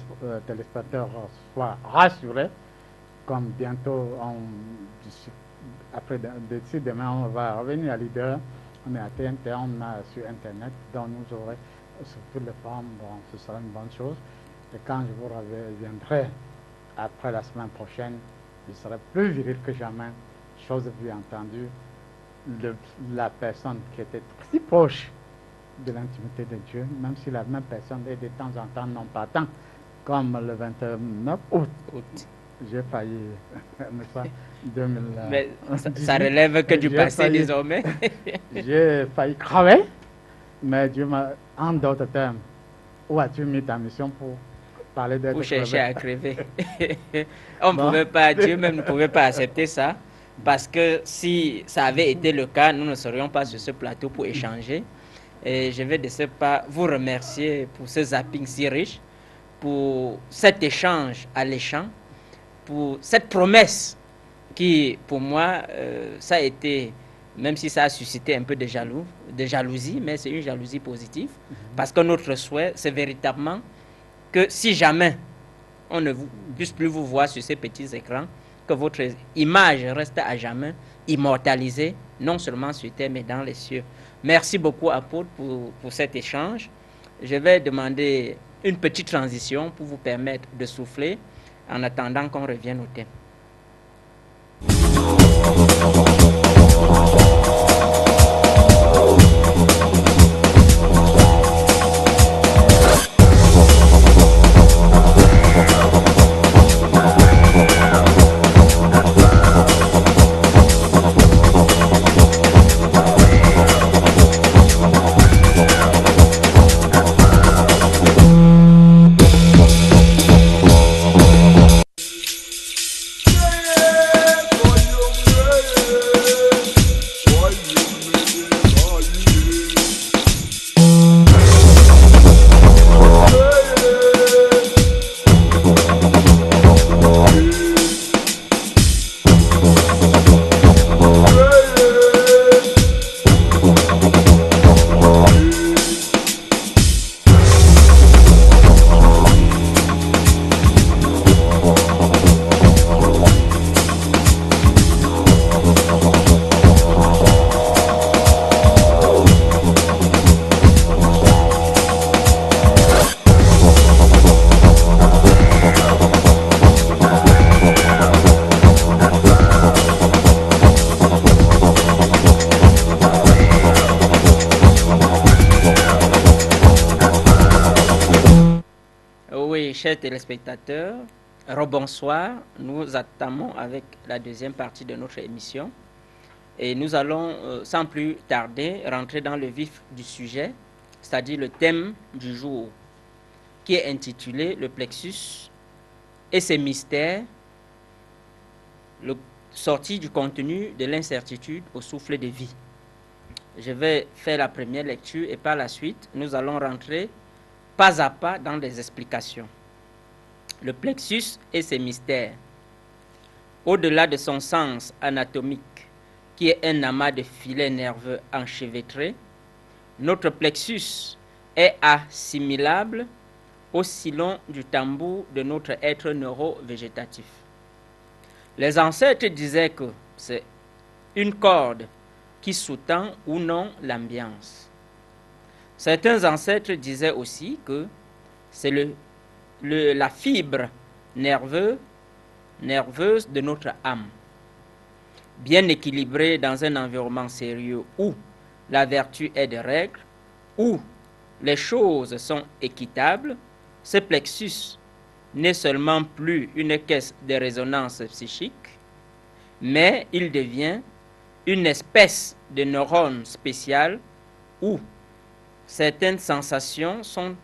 téléspectateurs soient rassurés, comme bientôt, d'ici demain, on va revenir à Leader, on est à TNT, on a sur Internet, donc nous aurons sur toutes les formes, bon, ce sera une bonne chose. Et quand je vous reviendrai après la semaine prochaine, je serai plus viril que jamais, chose bien entendue, la personne qui était si proche de l'intimité de Dieu, même si la même personne est de temps en temps non pas tant, comme le 29 août. J'ai failli, n'est-ce pas, 2000. Mais ça relève que du passé désormais. J'ai failli crever, mais Dieu m'a, en d'autres termes, où as-tu mis ta mission pour parler d'être crevé? Pour chercher à crever. On ne pouvait pas, Dieu même ne pouvait pas accepter ça, parce que si ça avait été le cas, nous ne serions pas sur ce plateau pour échanger. Et je vais de ce pas vous remercier pour ce zapping si riche, pour cet échange alléchant, pour cette promesse qui, pour moi, ça a été, même si ça a suscité un peu de jalousie, mais c'est une jalousie positive, parce que notre souhait, c'est véritablement que si jamais on ne puisse plus vous voir sur ces petits écrans, que votre image reste à jamais immortalisée, non seulement sur terre, mais dans les cieux. Merci beaucoup, apôtre, pour cet échange. Je vais demander une petite transition pour vous permettre de souffler en attendant qu'on revienne au thème. Chers téléspectateurs, Rebonsoir, nous attendons avec la deuxième partie de notre émission et nous allons sans plus tarder rentrer dans le vif du sujet, c'est-à-dire le thème du jour qui est intitulé le plexus et ses mystères, sortie du contenu de l'incertitude au souffle de vie. Je vais faire la première lecture et par la suite, nous allons rentrer pas à pas dans des explications. Le plexus et ses mystères. Au-delà de son sens anatomique, qui est un amas de filets nerveux enchevêtrés, notre plexus est assimilable au sillon du tambour de notre être neuro-végétatif. Les ancêtres disaient que c'est une corde qui sous-tend ou non l'ambiance. Certains ancêtres disaient aussi que c'est la fibre nerveuse de notre âme. Bien équilibrée dans un environnement sérieux où la vertu est de règle, où les choses sont équitables, ce plexus n'est seulement plus une caisse de résonance psychique, mais il devient une espèce de neurone spécial où certaines sensations sont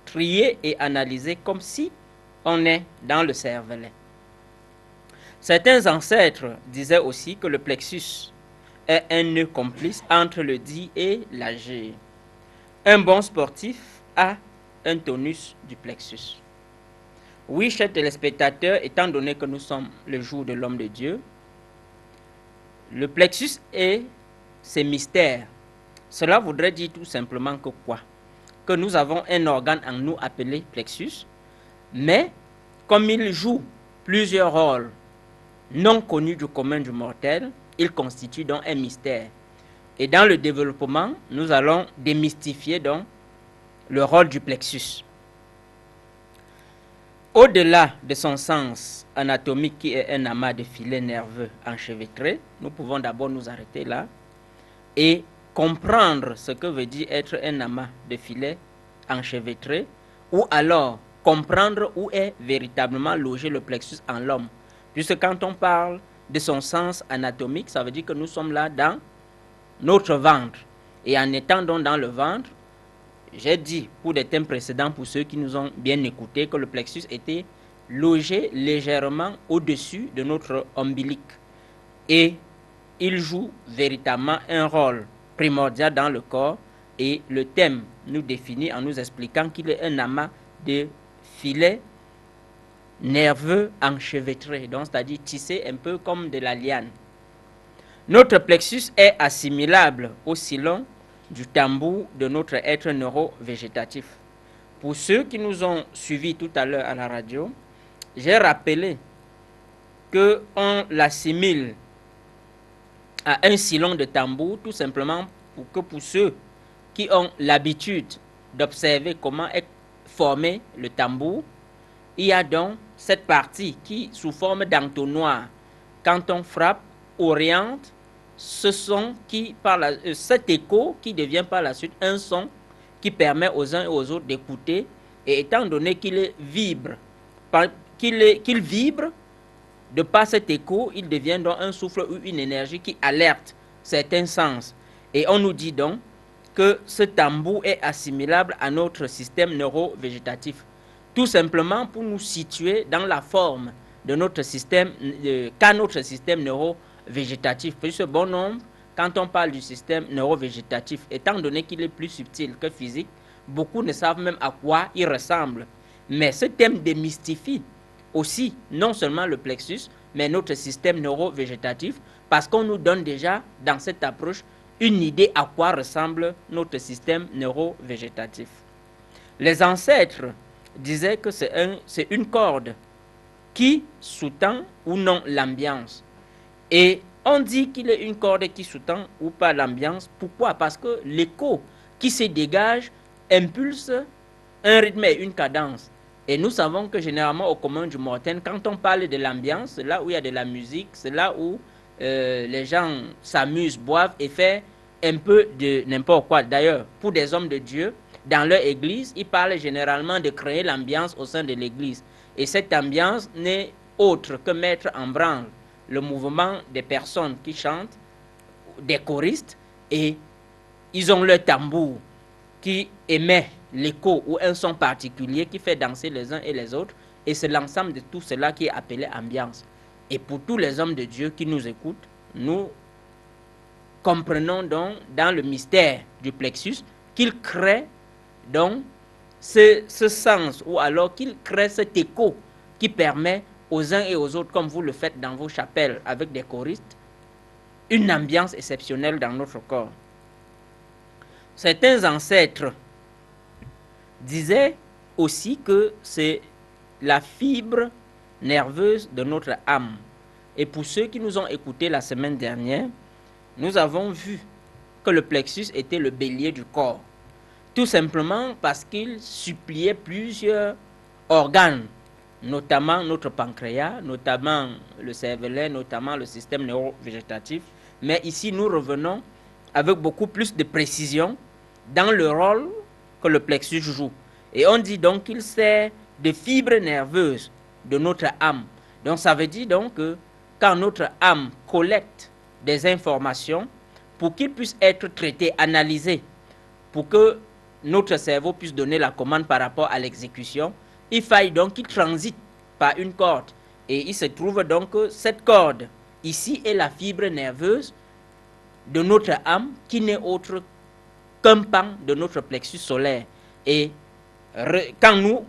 triées et analysées comme si on est dans le cervelet. Certains ancêtres disaient aussi que le plexus est un nœud complice entre le dit et l'agir. Un bon sportif a un tonus du plexus. Oui, chers téléspectateurs, étant donné que nous sommes le jour de l'homme de Dieu, le plexus et ses mystères, cela voudrait dire tout simplement que quoi? Que nous avons un organe en nous appelé plexus, mais comme il joue plusieurs rôles non connus du commun du mortel, il constitue donc un mystère. Et dans le développement, nous allons démystifier donc le rôle du plexus. Au-delà de son sens anatomique qui est un amas de filets nerveux enchevêtrés, nous pouvons d'abord nous arrêter là et comprendre ce que veut dire être un amas de filets enchevêtrés, ou alors comprendre où est véritablement logé le plexus en l'homme. Puisque quand on parle de son sens anatomique, ça veut dire que nous sommes là dans notre ventre. Et en étant donc dans le ventre, j'ai dit pour des thèmes précédents, pour ceux qui nous ont bien écoutés, que le plexus était logé légèrement au-dessus de notre ombilic. Et il joue véritablement un rôle primordial dans le corps. Et le thème nous définit en nous expliquant qu'il est un amas de filets nerveux enchevêtrés, donc c'est-à-dire tissé un peu comme de la liane. Notre plexus est assimilable au sillon du tambour de notre être neuro-végétatif. Pour ceux qui nous ont suivis tout à l'heure à la radio, j'ai rappelé qu'on l'assimile à un sillon de tambour, tout simplement pour ceux qui ont l'habitude d'observer comment est formé le tambour, il y a donc cette partie qui, sous forme d'entonnoir, quand on frappe, oriente ce son qui, cet écho qui devient par la suite un son qui permet aux uns et aux autres d'écouter, et étant donné qu'il vibre, qu'il vibre, de par cet écho, il devient donc un souffle ou une énergie qui alerte certains sens. Et on nous dit donc que ce tambour est assimilable à notre système neuro-végétatif. Tout simplement pour nous situer dans la forme de notre système, qu'a notre système neuro-végétatif. Puisque bon nombre, quand on parle du système neuro-végétatif, étant donné qu'il est plus subtil que physique, beaucoup ne savent même à quoi il ressemble. Mais ce thème démystifie aussi non seulement le plexus, mais notre système neuro-végétatif, parce qu'on nous donne déjà dans cette approche une idée à quoi ressemble notre système neuro-végétatif. Les ancêtres disaient que c'est une corde qui sous-tend ou non l'ambiance. Et on dit qu'il est une corde qui sous-tend ou pas l'ambiance. Pourquoi? Parce que l'écho qui se dégage impulse un rythme et une cadence. Et nous savons que généralement au commun du mortel, quand on parle de l'ambiance, c'est là où il y a de la musique, c'est là où les gens s'amusent, boivent et font un peu de n'importe quoi. D'ailleurs, pour des hommes de Dieu, dans leur église, ils parlent généralement de créer l'ambiance au sein de l'église. Et cette ambiance n'est autre que mettre en branle le mouvement des personnes qui chantent, des choristes, et ils ont leur tambour qui émet l'écho ou un son particulier qui fait danser les uns et les autres. Et c'est l'ensemble de tout cela qui est appelé ambiance. Et pour tous les hommes de Dieu qui nous écoutent, nous comprenons donc dans le mystère du plexus qu'il crée donc ce sens, ou alors qu'il crée cet écho qui permet aux uns et aux autres, comme vous le faites dans vos chapelles avec des choristes, une ambiance exceptionnelle dans notre corps. Certains ancêtres disaient aussi que c'est la fibre nerveuse de notre âme. Et pour ceux qui nous ont écoutés la semaine dernière, nous avons vu que le plexus était le bélier du corps. Tout simplement parce qu'il suppliait plusieurs organes, notamment notre pancréas, notamment le cervelet, notamment le système neurovégétatif. Mais ici, nous revenons avec beaucoup plus de précision dans le rôle que le plexus joue. Et on dit donc qu'il sert de fibre nerveuse de notre âme. Donc ça veut dire donc que quand notre âme collecte des informations, pour qu'ils puissent être traités, analysés, pour que notre cerveau puisse donner la commande par rapport à l'exécution, il faille donc qu'il transite par une corde. Et il se trouve donc que cette corde, ici, est la fibre nerveuse de notre âme, qui n'est autre qu'un pan de notre plexus solaire. Et quand nous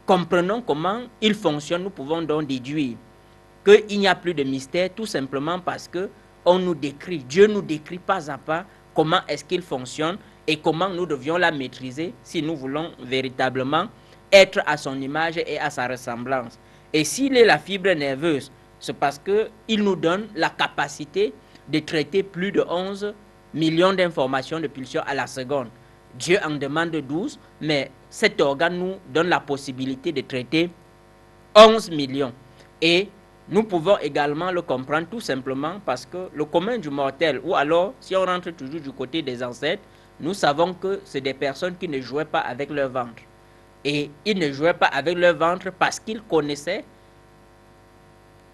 comprenons comment il fonctionne, nous pouvons donc déduire qu'il n'y a plus de mystère, tout simplement parce que on nous décrit, Dieu nous décrit pas à pas comment est-ce qu'il fonctionne et comment nous devions la maîtriser si nous voulons véritablement être à son image et à sa ressemblance. Et s'il est la fibre nerveuse, c'est parce qu'il nous donne la capacité de traiter plus de 11 millions d'informations de pulsions à la seconde. Dieu en demande 12, mais cet organe nous donne la possibilité de traiter 11 millions. Et nous pouvons également le comprendre tout simplement parce que le commun du mortel, ou alors si on rentre toujours du côté des ancêtres, nous savons que c'est des personnes qui ne jouaient pas avec leur ventre. Et ils ne jouaient pas avec leur ventre parce qu'ils connaissaient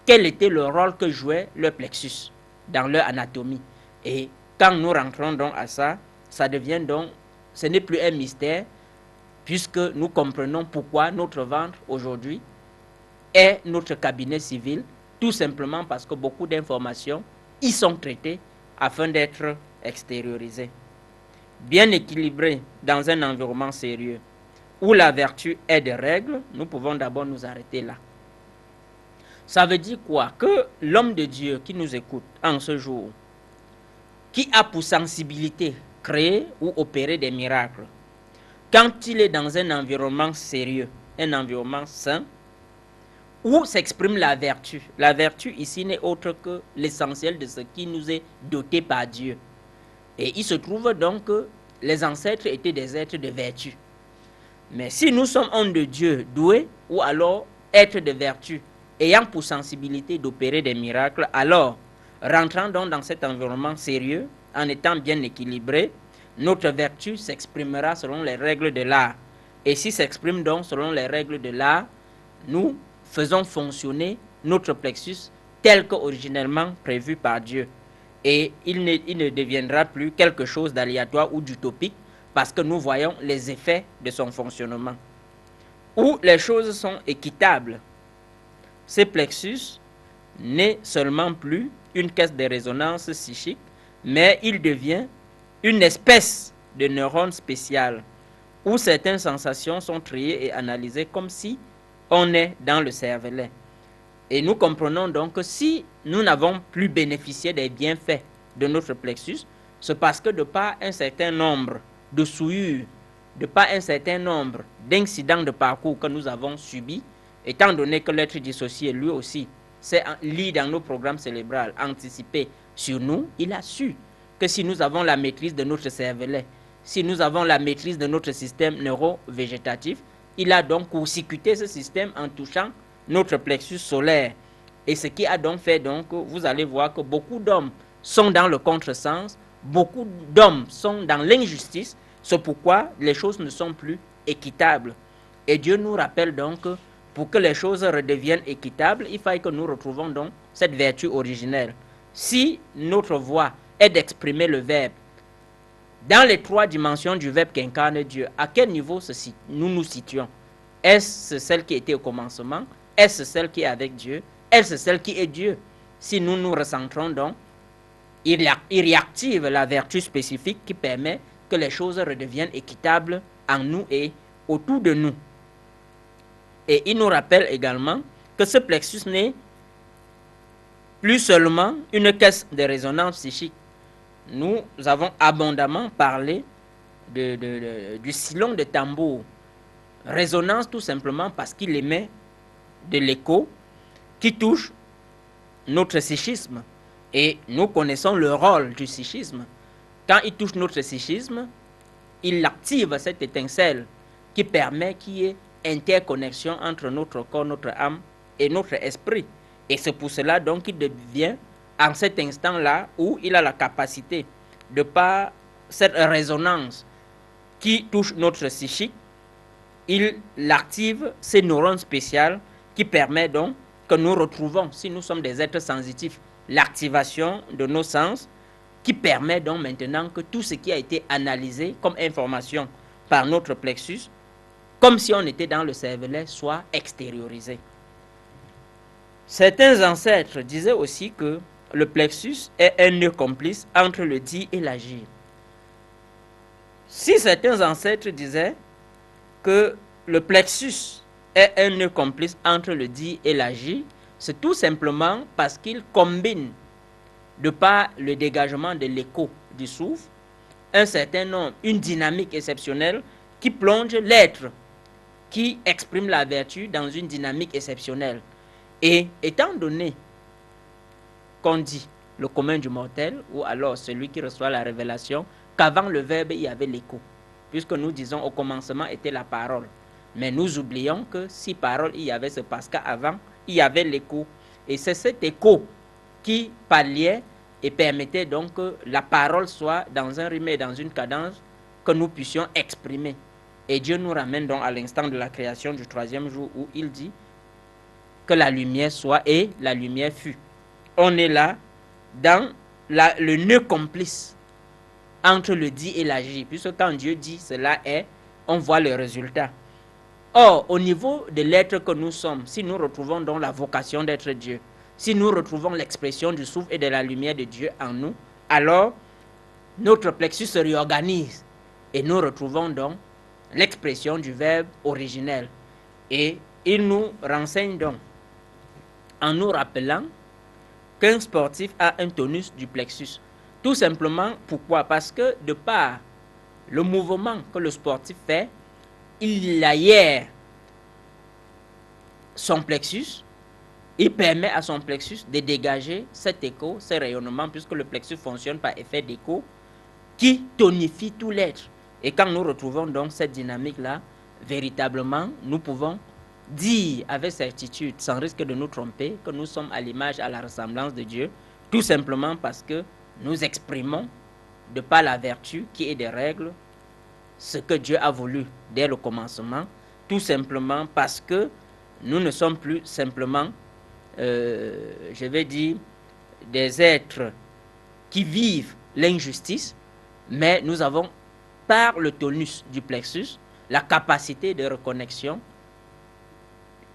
quel était le rôle que jouait leur plexus dans leur anatomie. Et quand nous rentrons donc à ça, ça devient donc, ce n'est plus un mystère, puisque nous comprenons pourquoi notre ventre aujourd'hui est notre cabinet civil, tout simplement parce que beaucoup d'informations y sont traitées afin d'être extériorisées. Bien équilibré dans un environnement sérieux, où la vertu est des règles, nous pouvons d'abord nous arrêter là. Ça veut dire quoi? Que l'homme de Dieu qui nous écoute en ce jour, qui a pour sensibilité créer ou opérer des miracles, quand il est dans un environnement sérieux, un environnement sain, où s'exprime la vertu ici n'est autre que l'essentiel de ce qui nous est doté par Dieu. Et il se trouve donc que les ancêtres étaient des êtres de vertu. Mais si nous sommes hommes de Dieu doués, ou alors êtres de vertu, ayant pour sensibilité d'opérer des miracles, alors, rentrant donc dans cet environnement sérieux, en étant bien équilibré, notre vertu s'exprimera selon les règles de l'art. Et si s'exprime donc selon les règles de l'art, nous faisons fonctionner notre plexus tel qu'originellement prévu par Dieu. Et il ne deviendra plus quelque chose d'aléatoire ou d'utopique parce que nous voyons les effets de son fonctionnement. Où les choses sont équitables, ce plexus n'est seulement plus une caisse de résonance psychique, mais il devient une espèce de neurone spécial où certaines sensations sont triées et analysées comme si on est dans le cervelet. Et nous comprenons donc que si nous n'avons plus bénéficié des bienfaits de notre plexus, c'est parce que de par un certain nombre de souillures, de par un certain nombre d'incidents de parcours que nous avons subis, étant donné que l'être dissocié, lui aussi, s'est lié dans nos programmes cérébraux, anticipé sur nous, il a su que si nous avons la maîtrise de notre cervelet, si nous avons la maîtrise de notre système neurovégétatif, il a donc court-circuité ce système en touchant notre plexus solaire. Et ce qui a donc fait, donc, vous allez voir que beaucoup d'hommes sont dans le contresens, beaucoup d'hommes sont dans l'injustice, C'est pourquoi les choses ne sont plus équitables. Et Dieu nous rappelle donc que pour que les choses redeviennent équitables, il faut que nous retrouvons donc cette vertu originelle. Si notre voie est d'exprimer le Verbe dans les 3 dimensions du Verbe qu'incarne Dieu, à quel niveau nous nous situons? Est-ce celle qui était au commencement? Est-ce celle qui est avec Dieu? Est-ce celle qui est Dieu? Si nous nous recentrons donc, il réactive la vertu spécifique qui permet que les choses redeviennent équitables en nous et autour de nous. Et il nous rappelle également que ce plexus n'est plus seulement une caisse de résonance psychique. Nous avons abondamment parlé du sillon de tambour. Résonance tout simplement parce qu'il émet de l'écho qui touche notre psychisme. Et nous connaissons le rôle du psychisme. Quand il touche notre psychisme, il active cette étincelle qui permet qu'il y ait interconnexion entre notre corps, notre âme et notre esprit. Et c'est pour cela donc qu'il devient, en cet instant-là, où il a la capacité, de par cette résonance qui touche notre psychique, il active ces neurones spéciales qui permet donc que nous retrouvons, si nous sommes des êtres sensitifs, l'activation de nos sens qui permet donc maintenant que tout ce qui a été analysé comme information par notre plexus, comme si on était dans le cervelet, soit extériorisé. Certains ancêtres disaient aussi que le plexus est un nœud complice entre le dire et l'agir. Si certains ancêtres disaient que le plexus est un nœud complice entre le dire et l'agir, c'est tout simplement parce qu'il combine, de par le dégagement de l'écho du souffle, un certain nombre, une dynamique exceptionnelle qui plonge l'être, qui exprime la vertu dans une dynamique exceptionnelle. Et étant donné qu'on dit le commun du mortel, ou alors celui qui reçoit la révélation, qu'avant le Verbe, il y avait l'écho, puisque nous disons au commencement était la parole. Mais nous oublions que si parole il y avait, c'est parce qu'avant, il y avait l'écho. Et c'est cet écho qui palliait et permettait donc que la parole soit dans un rythme et dans une cadence que nous puissions exprimer. Et Dieu nous ramène donc à l'instant de la création du 3e jour où il dit que la lumière soit et la lumière fut. On est là dans le nœud complice entre le dit et l'agir, puisque quand Dieu dit cela est, on voit le résultat. Or, au niveau de l'être que nous sommes, si nous retrouvons donc la vocation d'être Dieu, si nous retrouvons l'expression du souffle et de la lumière de Dieu en nous, alors notre plexus se réorganise et nous retrouvons donc l'expression du Verbe originel. Et il nous renseigne donc en nous rappelant qu'un sportif a un tonus du plexus. Tout simplement, pourquoi? Parce que de par le mouvement que le sportif fait, il aère son plexus, il permet à son plexus de dégager cet écho, ce rayonnement, puisque le plexus fonctionne par effet d'écho, qui tonifie tout l'être. Et quand nous retrouvons donc cette dynamique-là, véritablement, nous pouvons dire avec certitude, sans risque de nous tromper, que nous sommes à l'image, à la ressemblance de Dieu, tout simplement parce que nous exprimons, de par la vertu qui est des règles, ce que Dieu a voulu dès le commencement, tout simplement parce que nous ne sommes plus simplement, je vais dire, des êtres qui vivent l'injustice, mais nous avons, par le tonus du plexus, la capacité de reconnexion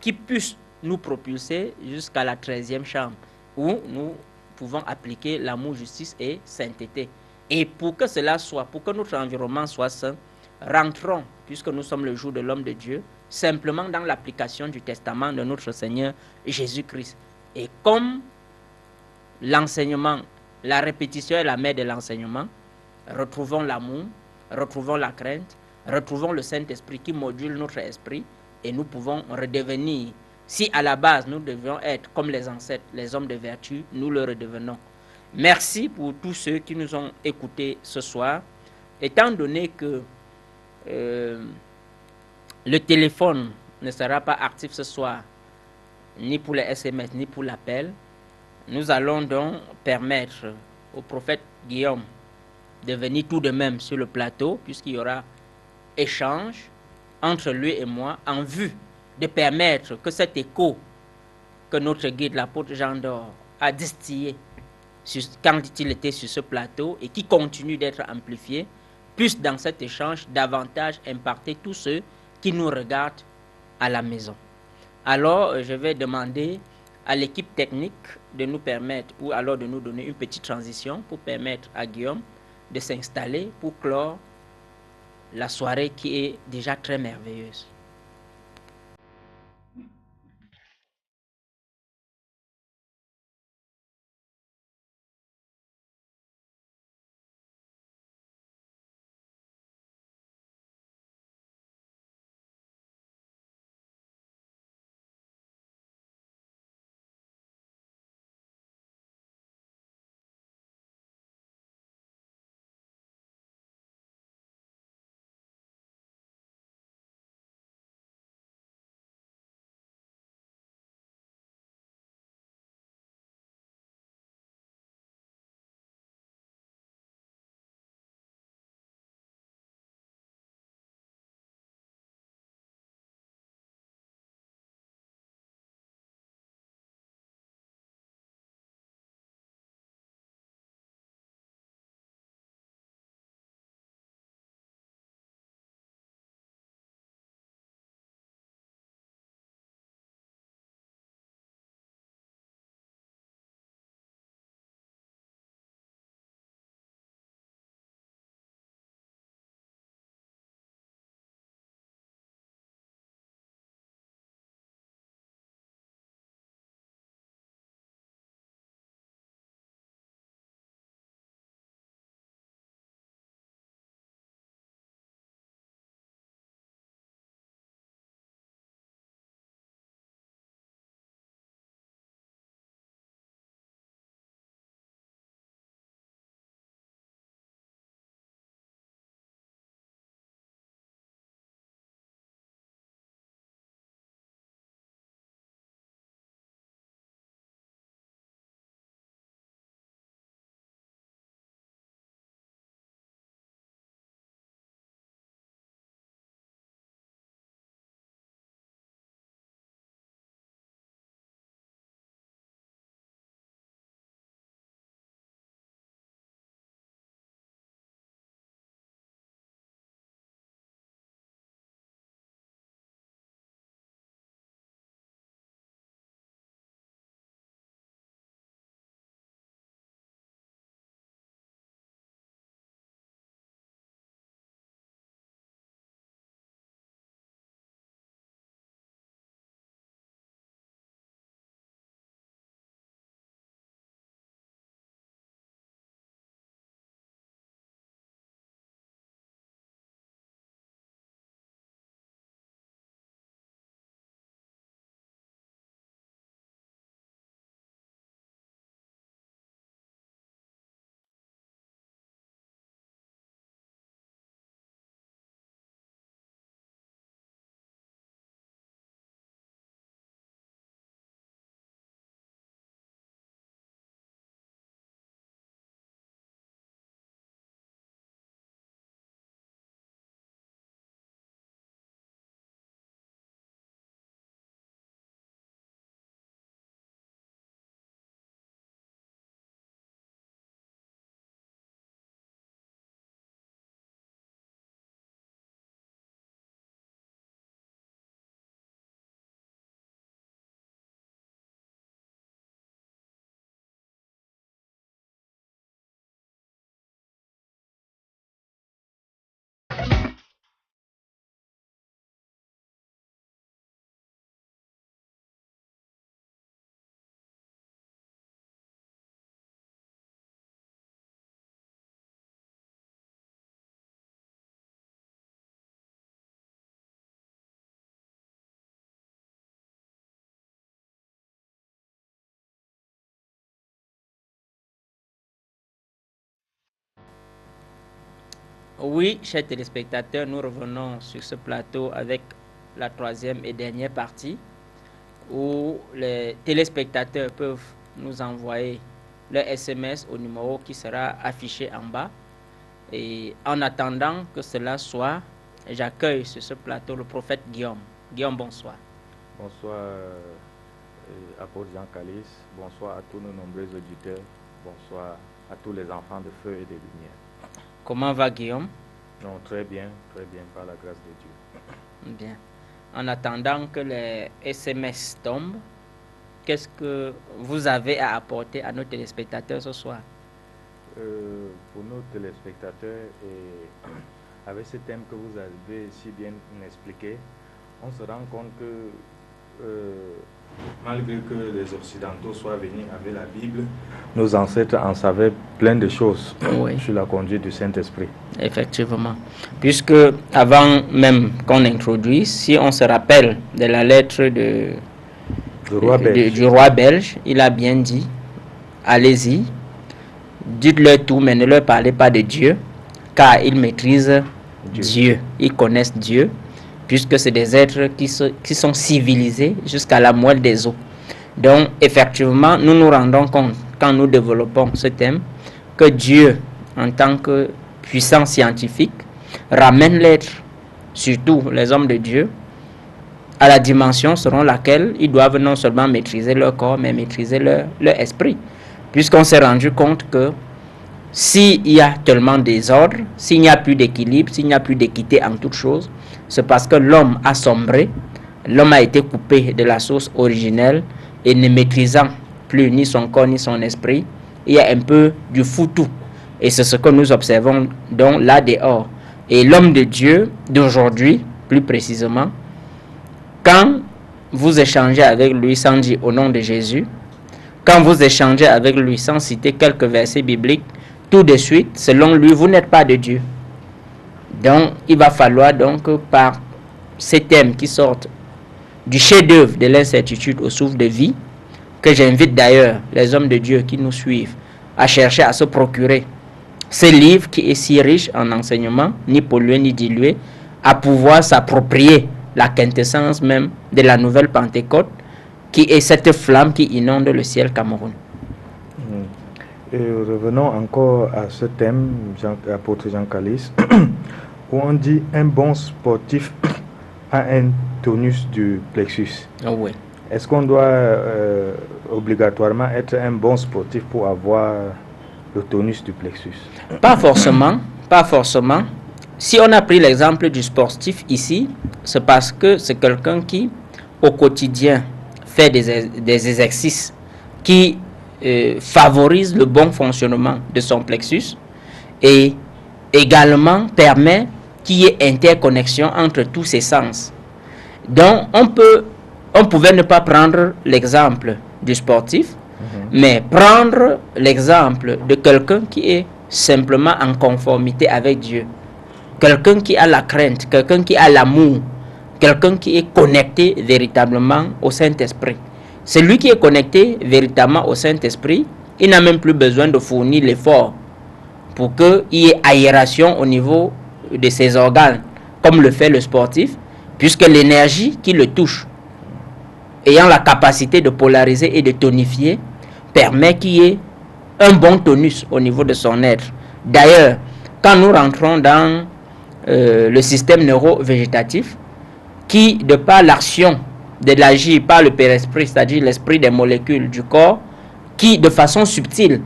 qui puisse nous propulser jusqu'à la 13e chambre, où nous pouvons appliquer l'amour, justice et sainteté. Et pour que cela soit, pour que notre environnement soit sain, rentrons, puisque nous sommes le jour de l'homme de Dieu, simplement dans l'application du testament de notre Seigneur Jésus-Christ. Et comme l'enseignement, la répétition est la mère de l'enseignement, retrouvons l'amour, retrouvons la crainte, retrouvons le Saint-Esprit qui module notre esprit, et nous pouvons redevenir, si à la base nous devions être comme les ancêtres, les hommes de vertu, nous le redevenons. Merci pour tous ceux qui nous ont écoutés ce soir. Étant donné que le téléphone ne sera pas actif ce soir, ni pour les SMS, ni pour l'appel, nous allons donc permettre au prophète Guillaume de venir tout de même sur le plateau, puisqu'il y aura échange entre lui et moi en vue de permettre que cet écho que notre guide, l'apôtre Jean d'Or, a distillé quand il était sur ce plateau et qui continue d'être amplifié, puisse dans cet échange davantage impacter tous ceux qui nous regardent à la maison. Alors, je vais demander à l'équipe technique de nous permettre, ou alors de nous donner une petite transition pour permettre à Guillaume de s'installer pour clore la soirée qui est déjà très merveilleuse. Oui, chers téléspectateurs, nous revenons sur ce plateau avec la troisième et dernière partie où les téléspectateurs peuvent nous envoyer leur SMS au numéro qui sera affiché en bas Et en attendant que cela soit, j'accueille sur ce plateau le prophète Guillaume. Guillaume, bonsoir. Bonsoir, apôtre Jean Calice. Bonsoir à tous nos nombreux auditeurs. Bonsoir à tous les enfants de feu et de lumière. Comment va Guillaume? Non, très bien, par la grâce de Dieu. Bien. En attendant que les SMS tombent, qu'est-ce que vous avez à apporter à nos téléspectateurs ce soir? Pour nos téléspectateurs, et avec ce thème que vous avez si bien expliqué, on se rend compte que malgré que les Occidentaux soient venus avec la Bible, nos ancêtres en savaient plein de choses sur la conduite du Saint-Esprit. Effectivement. Puisque avant même qu'on introduise, si on se rappelle de la lettre du roi belge, il a bien dit, allez-y, dites-leur tout, mais ne leur parlez pas de Dieu, car ils maîtrisent Dieu. Ils connaissent Dieu, puisque c'est des êtres qui sont civilisés jusqu'à la moelle des os. Donc, effectivement, nous nous rendons compte, quand nous développons ce thème, que Dieu, en tant que puissant scientifique, ramène l'être, surtout les hommes de Dieu, à la dimension selon laquelle ils doivent non seulement maîtriser leur corps, mais maîtriser leur esprit. Puisqu'on s'est rendu compte que s'il y a tellement de désordre, s'il n'y a plus d'équilibre, s'il n'y a plus d'équité en toutes choses, c'est parce que l'homme a sombré, l'homme a été coupé de la source originelle et ne maîtrisant plus ni son corps ni son esprit, il y a un peu du foutu. Et c'est ce que nous observons donc là dehors. Et l'homme de Dieu d'aujourd'hui, plus précisément, quand vous échangez avec lui sans dire au nom de Jésus, quand vous échangez avec lui sans citer quelques versets bibliques, tout de suite, selon lui, vous n'êtes pas de Dieu. Donc, il va falloir donc par ces thèmes qui sortent du chef-d'œuvre de l'incertitude au souffle de vie, que j'invite d'ailleurs les hommes de Dieu qui nous suivent à chercher à se procurer ce livre qui est si riche en enseignements, ni pollué ni dilué, à pouvoir s'approprier la quintessence même de la nouvelle Pentecôte, qui est cette flamme qui inonde le ciel Cameroun. Et revenons encore à ce thème, apôtre Jean Calice, où on dit un bon sportif a un tonus du plexus. Oh oui. Est-ce qu'on doit obligatoirement être un bon sportif pour avoir le tonus du plexus? Pas forcément, pas forcément. Si on a pris l'exemple du sportif ici, c'est parce que c'est quelqu'un qui, au quotidien, fait des exercices qui favorisent le bon fonctionnement de son plexus et également permet qu'il y ait interconnexion entre tous ses sens. Donc, on pouvait ne pas prendre l'exemple du sportif, mais prendre l'exemple de quelqu'un qui est simplement en conformité avec Dieu. Quelqu'un qui a la crainte, quelqu'un qui a l'amour, quelqu'un qui est connecté véritablement au Saint-Esprit. Celui qui est connecté véritablement au Saint-Esprit, il n'a même plus besoin de fournir l'effort pour qu'il y ait aération au niveau de ses organes, comme le fait le sportif, puisque l'énergie qui le touche, ayant la capacité de polariser et de tonifier, permet qu'il y ait un bon tonus au niveau de son être. D'ailleurs, quand nous rentrons dans le système neuro-végétatif, qui, de par l'action de l'agir par le père-esprit, c'est-à-dire l'esprit des molécules du corps, qui de façon subtile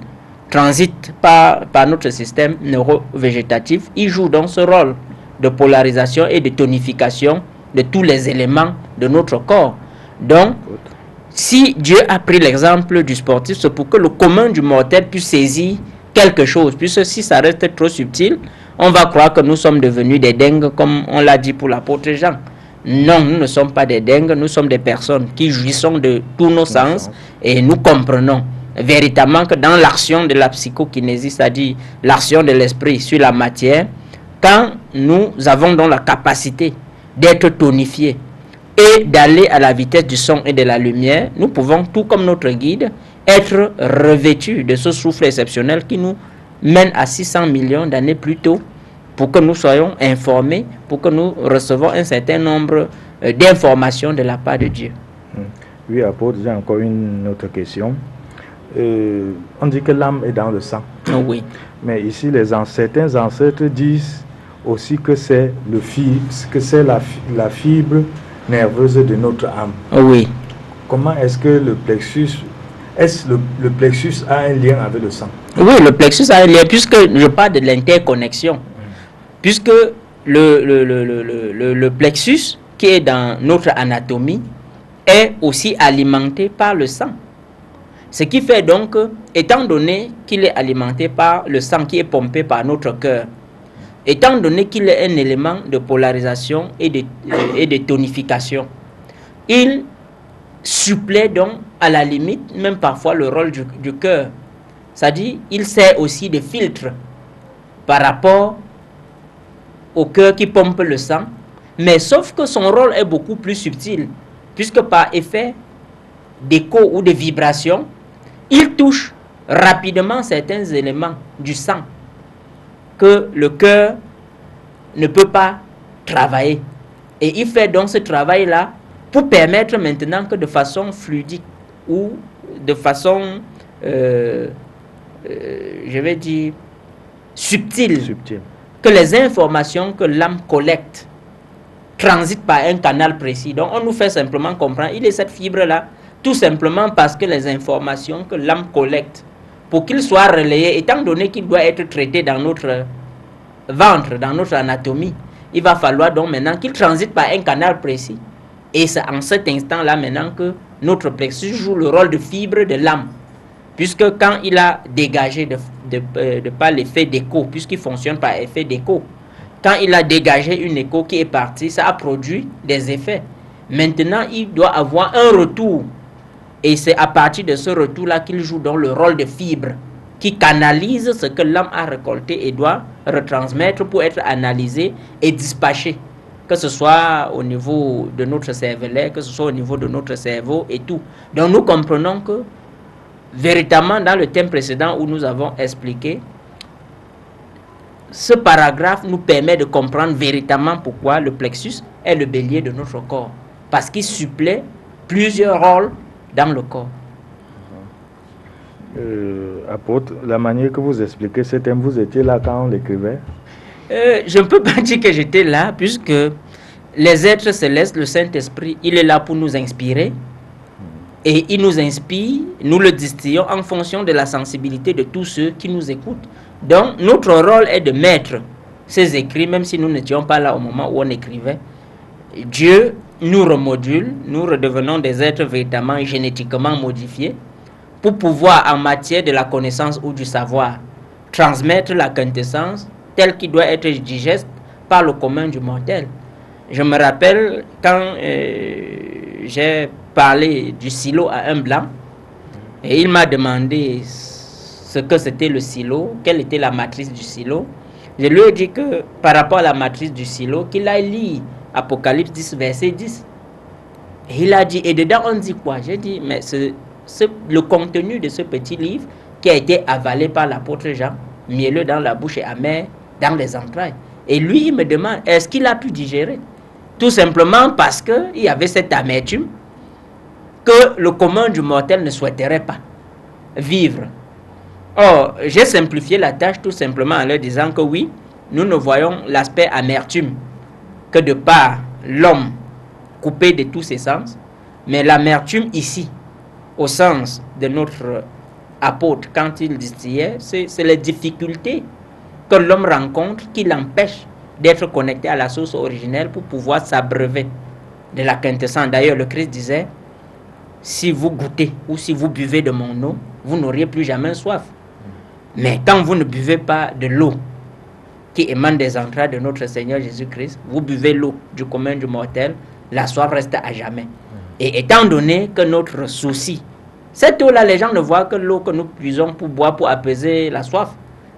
transite par notre système neuro-végétatif, il joue donc ce rôle de polarisation et de tonification de tous les éléments de notre corps. Donc, si Dieu a pris l'exemple du sportif, c'est pour que le commun du mortel puisse saisir quelque chose, puisque si ça reste trop subtil, on va croire que nous sommes devenus des dingues, comme on l'a dit pour l'apôtre Jean. Non, nous ne sommes pas des dingues, nous sommes des personnes qui jouissons de tous nos sens et nous comprenons véritablement que dans l'action de la psychokinésie, c'est-à-dire l'action de l'esprit sur la matière, quand nous avons donc la capacité d'être tonifiés et d'aller à la vitesse du son et de la lumière, nous pouvons, tout comme notre guide, être revêtus de ce souffle exceptionnel qui nous mène à 600 millions d'années plus tôt, pour que nous soyons informés, pour que nous recevons un certain nombre d'informations de la part de Dieu. Oui, apôtre, j'ai encore une autre question. on dit que l'âme est dans le sang. Oh, oui. Mais ici, certains ancêtres disent aussi que c'est la fibre nerveuse de notre âme. Oh, oui. Comment est-ce que le plexus a un lien avec le sang? Oui, le plexus a un lien, puisque je parle de l'interconnexion. Puisque le plexus qui est dans notre anatomie est aussi alimenté par le sang. Ce qui fait donc, étant donné qu'il est alimenté par le sang qui est pompé par notre cœur, étant donné qu'il est un élément de polarisation et de tonification, il supplée donc à la limite même parfois le rôle du cœur. C'est-à-dire, il sert aussi de filtre par rapport au cœur qui pompe le sang, mais sauf que son rôle est beaucoup plus subtil, puisque par effet d'écho ou de vibration, il touche rapidement certains éléments du sang que le cœur ne peut pas travailler. Et il fait donc ce travail-là pour permettre maintenant que de façon fluidique ou de façon, je vais dire, subtile, que les informations que l'âme collecte transitent par un canal précis. Donc on nous fait simplement comprendre, il est cette fibre-là, tout simplement parce que les informations que l'âme collecte, pour qu'il soit relayé, étant donné qu'il doit être traité dans notre ventre, dans notre anatomie, il va falloir donc maintenant qu'il transite par un canal précis. Et c'est en cet instant-là maintenant que notre plexus joue le rôle de fibre de l'âme. Puisque quand il a dégagé de par l'effet d'écho, puisqu'il fonctionne par effet d'écho, quand il a dégagé une écho qui est partie, ça a produit des effets. Maintenant, il doit avoir un retour. Et c'est à partir de ce retour-là qu'il joue donc le rôle de fibre, qui canalise ce que l'âme a récolté et doit retransmettre pour être analysé et dispatché. Que ce soit au niveau de notre cervelet, que ce soit au niveau de notre cerveau et tout. Donc nous comprenons que, véritablement, dans le thème précédent où nous avons expliqué, ce paragraphe nous permet de comprendre véritablement pourquoi le plexus est le bélier de notre corps. Parce qu'il supplée plusieurs rôles dans le corps. Apôtre, la manière que vous expliquez ce thème, vous étiez là quand on l'écrivait? Je ne peux pas dire que j'étais là, puisque les êtres célestes, le Saint-Esprit, il est là pour nous inspirer. Et il nous inspire, nous le distillons en fonction de la sensibilité de tous ceux qui nous écoutent. Donc, notre rôle est de mettre ces écrits, même si nous n'étions pas là au moment où on écrivait. Dieu nous remodule, nous redevenons des êtres véritablement génétiquement modifiés pour pouvoir, en matière de la connaissance ou du savoir, transmettre la quintessence telle qu'il doit être digeste par le commun du mortel. Je me rappelle quand j'ai parlé du silo à un blanc, et il m'a demandé ce que c'était le silo, quelle était la matrice du silo. Je lui ai dit que par rapport à la matrice du silo, qu'il aille lire Apocalypse 10, verset 10. Et il a dit, et dedans on dit quoi? J'ai dit, mais le contenu de ce petit livre qui a été avalé par l'apôtre Jean, mielleux dans la bouche et amer dans les entrailles. Et lui, il me demande, est-ce qu'il a pu digérer? Tout simplement parce qu'il y avait cette amertume que le commun du mortel ne souhaiterait pas vivre. Or, j'ai simplifié la tâche tout simplement en leur disant que oui, nous ne voyons l'aspect amertume que de par l'homme coupé de tous ses sens, mais l'amertume ici, au sens de notre apôtre, quand il distillait, c'est les difficultés que l'homme rencontre qui l'empêchent d'être connecté à la source originelle pour pouvoir s'abreuver de la quintessence. D'ailleurs, le Christ disait, si vous goûtez ou si vous buvez de mon eau, vous n'auriez plus jamais soif. Mais quand vous ne buvez pas de l'eau qui émane des entrailles de notre Seigneur Jésus-Christ, vous buvez l'eau du commun du mortel, la soif reste à jamais. Et étant donné que notre souci, cette eau-là, les gens ne voient que l'eau que nous puisons pour boire, pour apaiser la soif.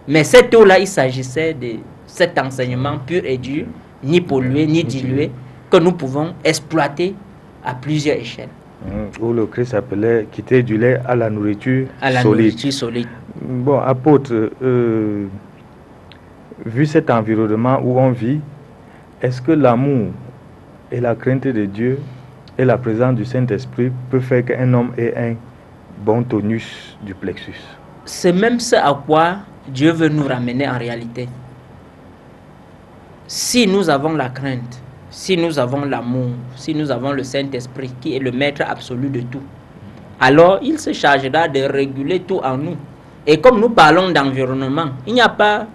Mais cette eau-là, il s'agissait de cet enseignement pur et dur, ni pollué, ni dilué, que nous pouvons exploiter à plusieurs échelles. Où le Christ appelait quitter du lait à la nourriture solide. Bon, apôtre, vu cet environnement où on vit, est-ce que l'amour et la crainte de Dieu et la présence du Saint-Esprit peuvent faire qu'un homme ait un bon tonus du plexus. C'est même ce à quoi Dieu veut nous ramener en réalité. Si nous avons la crainte, si nous avons l'amour, si nous avons le Saint-Esprit qui est le maître absolu de tout, alors il se chargera de réguler tout en nous. Et comme nous parlons d'environnement, il n'y a pas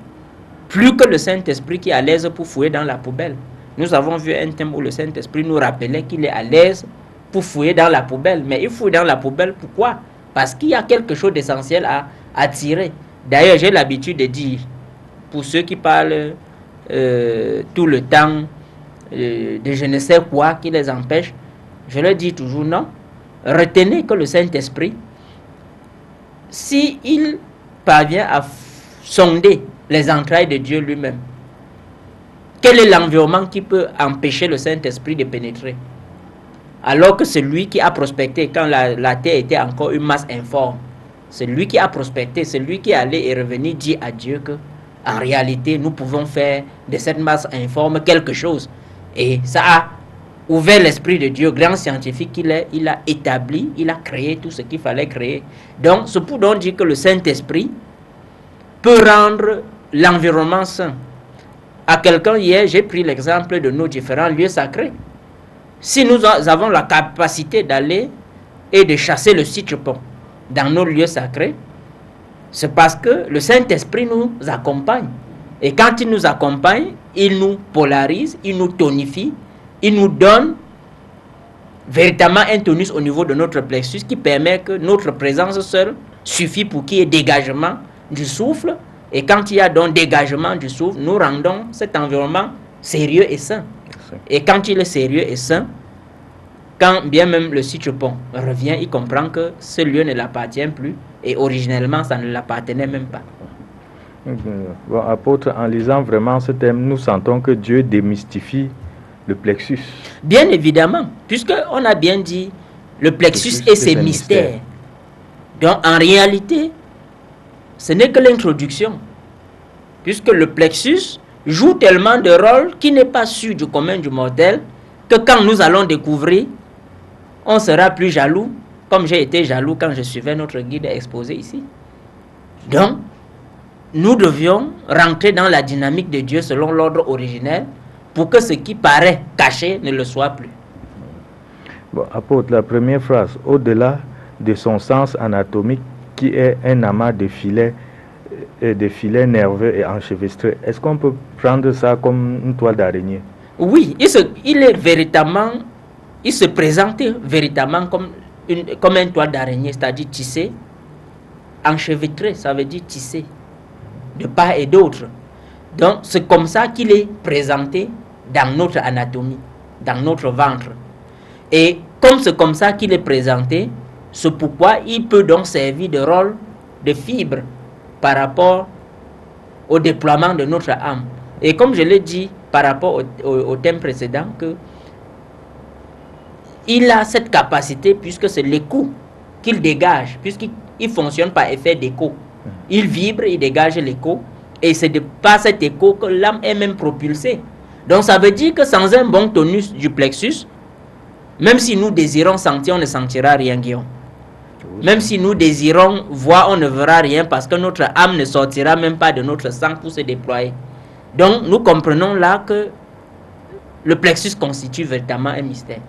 plus que le Saint-Esprit qui est à l'aise pour fouiller dans la poubelle. Nous avons vu un thème où le Saint-Esprit nous rappelait qu'il est à l'aise pour fouiller dans la poubelle. Mais il fouille dans la poubelle, pourquoi? Parce qu'il y a quelque chose d'essentiel à tirer. D'ailleurs, j'ai l'habitude de dire, pour ceux qui parlent tout le temps de je ne sais quoi qui les empêche, je leur dis toujours non. Retenez que le Saint-Esprit, s'il parvient à sonder les entrailles de Dieu lui-même, quel est l'environnement qui peut empêcher le Saint-Esprit de pénétrer? Alors que c'est lui qui a prospecté quand la terre était encore une masse informe. C'est lui qui a prospecté, c'est lui qui est allé et revenu dire à Dieu que en réalité nous pouvons faire de cette masse informe quelque chose. Et ça a ouvert l'esprit de Dieu, grand scientifique qu'il est, il a établi, il a créé tout ce qu'il fallait créer. Donc c'est pour donc dire que le Saint-Esprit peut rendre l'environnement sain. À quelqu'un hier, j'ai pris l'exemple de nos différents lieux sacrés. Si nous avons la capacité d'aller et de chasser le citron dans nos lieux sacrés, c'est parce que le Saint-Esprit nous accompagne. Et quand il nous accompagne, il nous polarise, il nous tonifie, il nous donne véritablement un tonus au niveau de notre plexus qui permet que notre présence seule suffit pour qu'il y ait dégagement du souffle. Et quand il y a donc dégagement du souffle, nous rendons cet environnement sérieux et sain. Et quand il est sérieux et sain, quand bien même le citron revient, il comprend que ce lieu ne l'appartient plus et originellement ça ne l'appartenait même pas. Bon, apôtre, en lisant vraiment ce thème, nous sentons que Dieu démystifie le plexus. Bien évidemment, puisqu'on a bien dit le plexus et ses mystères. Donc en réalité, ce n'est que l'introduction. Puisque le plexus joue tellement de rôles qui n'est pas sûr du commun du mortel que quand nous allons découvrir, on sera plus jaloux, comme j'ai été jaloux quand je suivais notre guide exposé ici. Donc, nous devions rentrer dans la dynamique de Dieu selon l'ordre originel pour que ce qui paraît caché ne le soit plus. Bon, apôtre, la première phrase, au-delà de son sens anatomique qui est un amas de filets nerveux et enchevêtrés, est-ce qu'on peut prendre ça comme une toile d'araignée? Oui, il se présentait véritablement comme une toile d'araignée, c'est-à-dire tissé, enchevêtré, ça veut dire tissé, de part et d'autre. Donc, c'est comme ça qu'il est présenté dans notre anatomie, dans notre ventre. Et comme c'est comme ça qu'il est présenté, c'est pourquoi il peut donc servir de rôle de fibre par rapport au déploiement de notre âme. Et comme je l'ai dit par rapport au thème précédent, que il a cette capacité, puisque c'est l'écho qu'il dégage, puisqu'il fonctionne par effet d'écho. Il vibre, il dégage l'écho, et c'est par cet écho que l'âme est même propulsée. Donc ça veut dire que sans un bon tonus du plexus, même si nous désirons sentir, on ne sentira rien, Guillaume. Même si nous désirons voir, on ne verra rien, parce que notre âme ne sortira même pas de notre sang pour se déployer. Donc nous comprenons là que le plexus constitue véritablement un mystère.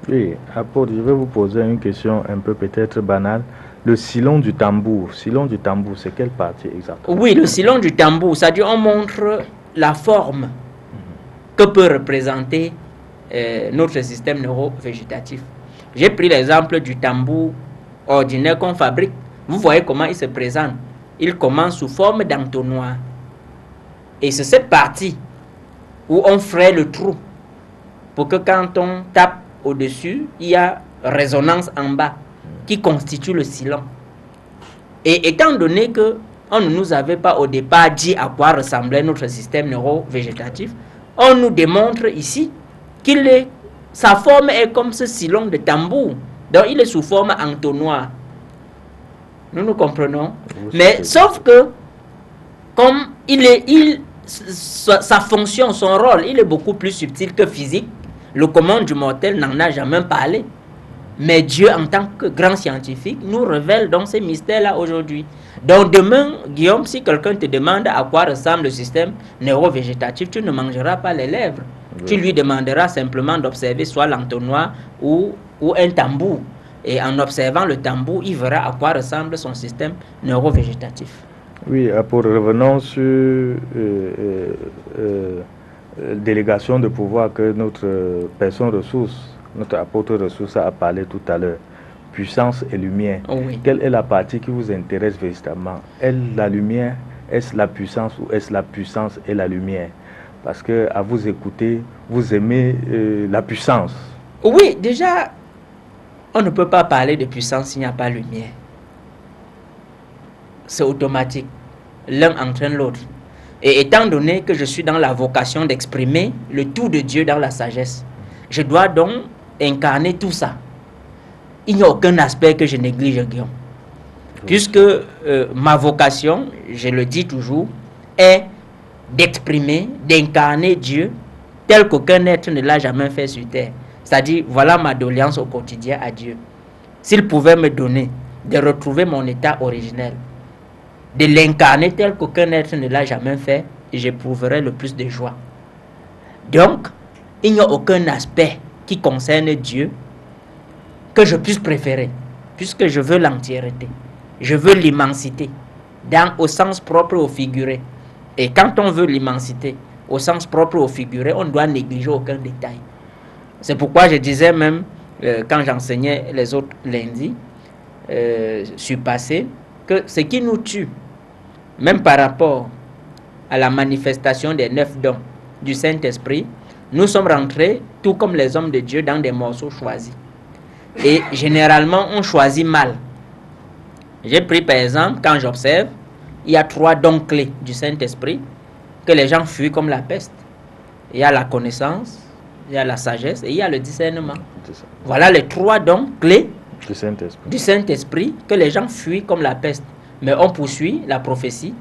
Oui, apôtre, je vais vous poser une question un peu peut-être banale. Le sillon du tambour, c'est quelle partie exactement? Oui, le sillon du tambour, c'est-à-dire on montre la forme que peut représenter notre système neurovégétatif. J'ai pris l'exemple du tambour ordinaire qu'on fabrique. Vous voyez comment il se présente. Il commence sous forme d'entonnoir. Et c'est cette partie où on fraye le trou pour que quand on tape au-dessus, il y a résonance en bas qui constitue le sillon. Et étant donné que on ne nous avait pas au départ dit à quoi ressemblait notre système neurovégétatif, on nous démontre ici sa forme est comme ce sillon de tambour. Donc il est sous forme entonnoir. Nous comprenons. Mais sauf que comme sa fonction, son rôle, il est beaucoup plus subtil que physique. Le commun du mortel n'en a jamais parlé. Mais Dieu, en tant que grand scientifique, nous révèle donc ces mystères-là aujourd'hui. Donc demain, Guillaume, si quelqu'un te demande à quoi ressemble le système neurovégétatif, tu ne mangeras pas les lèvres. Oui. Tu lui demanderas simplement d'observer soit l'entonnoir ou un tambour. Et en observant le tambour, il verra à quoi ressemble son système neurovégétatif. Oui, pour revenons sur délégation de pouvoir que notre personne ressource, notre apôtre ressource a parlé tout à l'heure. Puissance et lumière. Oh oui. Quelle est la partie qui vous intéresse véritablement? Est-ce la lumière, est-ce la puissance ou est-ce la puissance et la lumière? Parce que à vous écouter, vous aimez la puissance. Oui, déjà, on ne peut pas parler de puissance s'il n'y a pas de lumière. C'est automatique. L'un entraîne l'autre. Et étant donné que je suis dans la vocation d'exprimer le tout de Dieu dans la sagesse, je dois donc incarner tout ça. Il n'y a aucun aspect que je néglige, Guillaume. Puisque ma vocation, je le dis toujours, est d'exprimer, d'incarner Dieu tel qu'aucun être ne l'a jamais fait sur terre. C'est-à-dire, voilà ma doléance au quotidien à Dieu. S'il pouvait me donner de retrouver mon état originel, de l'incarner tel qu'aucun être ne l'a jamais fait, j'éprouverais le plus de joie. Donc, il n'y a aucun aspect qui concerne Dieu que je puisse préférer, puisque je veux l'entièreté, je veux l'immensité, au sens propre ou figuré. Et quand on veut l'immensité, au sens propre ou figuré, on ne doit négliger aucun détail. C'est pourquoi je disais même, quand j'enseignais les autres lundis, surpassés, que ce qui nous tue, même par rapport à la manifestation des 9 dons du Saint-Esprit, nous sommes rentrés, tout comme les hommes de Dieu, dans des morceaux choisis. Et généralement, on choisit mal. J'ai pris par exemple, quand j'observe, il y a 3 dons clés du Saint-Esprit que les gens fuient comme la peste. Il y a la connaissance, il y a la sagesse et il y a le discernement. Voilà les 3 dons clés du Saint-Esprit que les gens fuient comme la peste. Mais on poursuit la prophétie,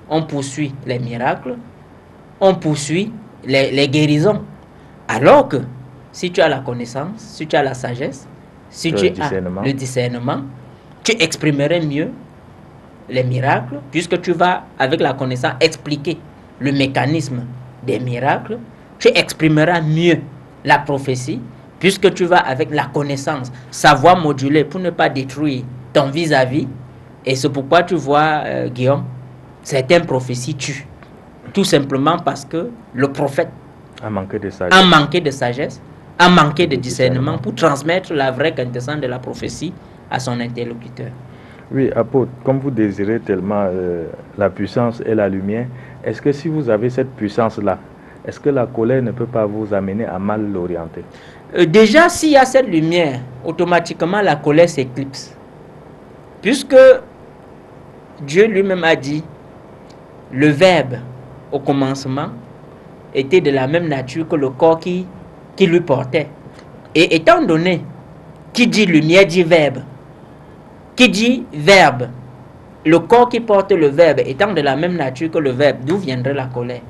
on poursuit les miracles, on poursuit les guérisons. Alors que si tu as la connaissance, si tu as la sagesse, si tu as le discernement, tu exprimerais mieux les miracles, puisque tu vas, avec la connaissance, expliquer le mécanisme des miracles. Tu exprimeras mieux la prophétie, puisque tu vas, avec la connaissance, savoir moduler pour ne pas détruire ton vis-à-vis. Et c'est pourquoi tu vois, Guillaume, certaines prophéties tuent. Tout simplement parce que le prophète a manqué de sagesse, a manqué de discernement pour transmettre la vraie quintessence de la prophétie à son interlocuteur. Oui, apôtre, comme vous désirez tellement la puissance et la lumière, est-ce que si vous avez cette puissance-là, est-ce que la colère ne peut pas vous amener à mal l'orienter? Déjà, s'il y a cette lumière, automatiquement la colère s'éclipse. Puisque Dieu lui-même a dit, le Verbe au commencement était de la même nature que le corps qui lui portait. Et étant donné, qui dit lumière dit Verbe. Qui dit Verbe, le corps qui porte le Verbe étant de la même nature que le Verbe, d'où viendrait la colère?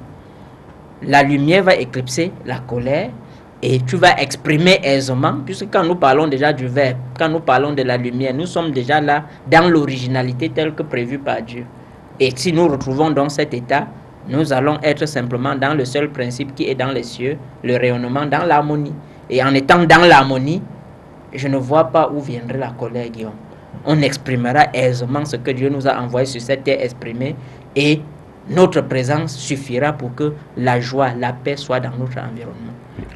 La lumière va éclipser la colère et tu vas exprimer aisément, puisque quand nous parlons déjà du Verbe, quand nous parlons de la lumière, nous sommes déjà là dans l'originalité telle que prévue par Dieu. Et si nous retrouvons dans cet état, nous allons être simplement dans le seul principe qui est dans les cieux, le rayonnement dans l'harmonie. Et en étant dans l'harmonie, je ne vois pas où viendrait la colère, Guillaume. On exprimera aisément ce que Dieu nous a envoyé sur cette terre exprimée et notre présence suffira pour que la joie, la paix soit dans notre environnement.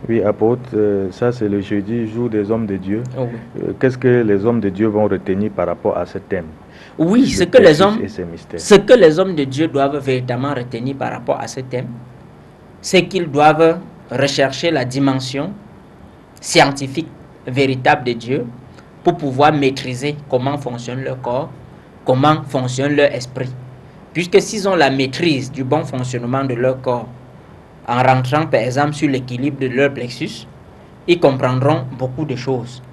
Oui, apôtre, ça c'est le jeudi, jour des hommes de Dieu. Oh oui. Qu'est-ce que les hommes de Dieu vont retenir par rapport à ce thème? Oui, ce que les hommes de Dieu doivent véritablement retenir par rapport à ce thème, c'est qu'ils doivent rechercher la dimension scientifique véritable de Dieu pour pouvoir maîtriser comment fonctionne leur corps, comment fonctionne leur esprit. Puisque s'ils ont la maîtrise du bon fonctionnement de leur corps, en rentrant par exemple sur l'équilibre de leur plexus, ils comprendront beaucoup de choses.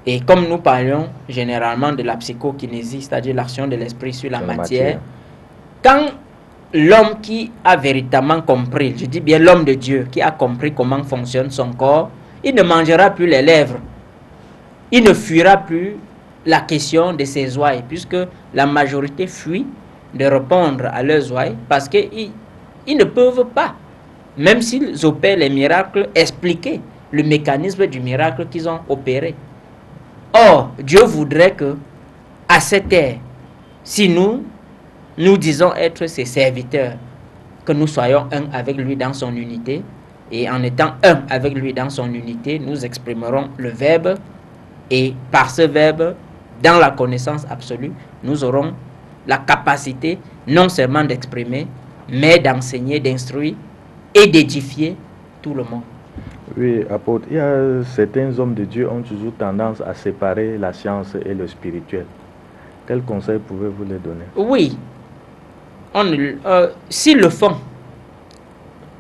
Et comme nous parlions généralement de la psychokinésie, c'est-à-dire l'action de l'esprit sur la matière, quand l'homme qui a véritablement compris, je dis bien l'homme de Dieu, qui a compris comment fonctionne son corps, il ne mangera plus les lèvres. il ne fuira plus la question de ses ouailles, puisque la majorité fuit de répondre à leurs ouailles parce qu'ils ne peuvent pas, même s'ils opèrent les miracles, expliquer le mécanisme du miracle qu'ils ont opéré. Or, Dieu voudrait que, à cette ère, si nous disons être ses serviteurs, que nous soyons un avec lui dans son unité, et en étant un avec lui dans son unité, nous exprimerons le Verbe, et par ce Verbe, dans la connaissance absolue, nous aurons la capacité non seulement d'exprimer, mais d'enseigner, d'instruire et d'édifier tout le monde. Oui, apôtre, il y a certains hommes de Dieu ont toujours tendance à séparer la science et le spirituel. Quels conseils pouvez-vous les donner? Oui, s'ils le font,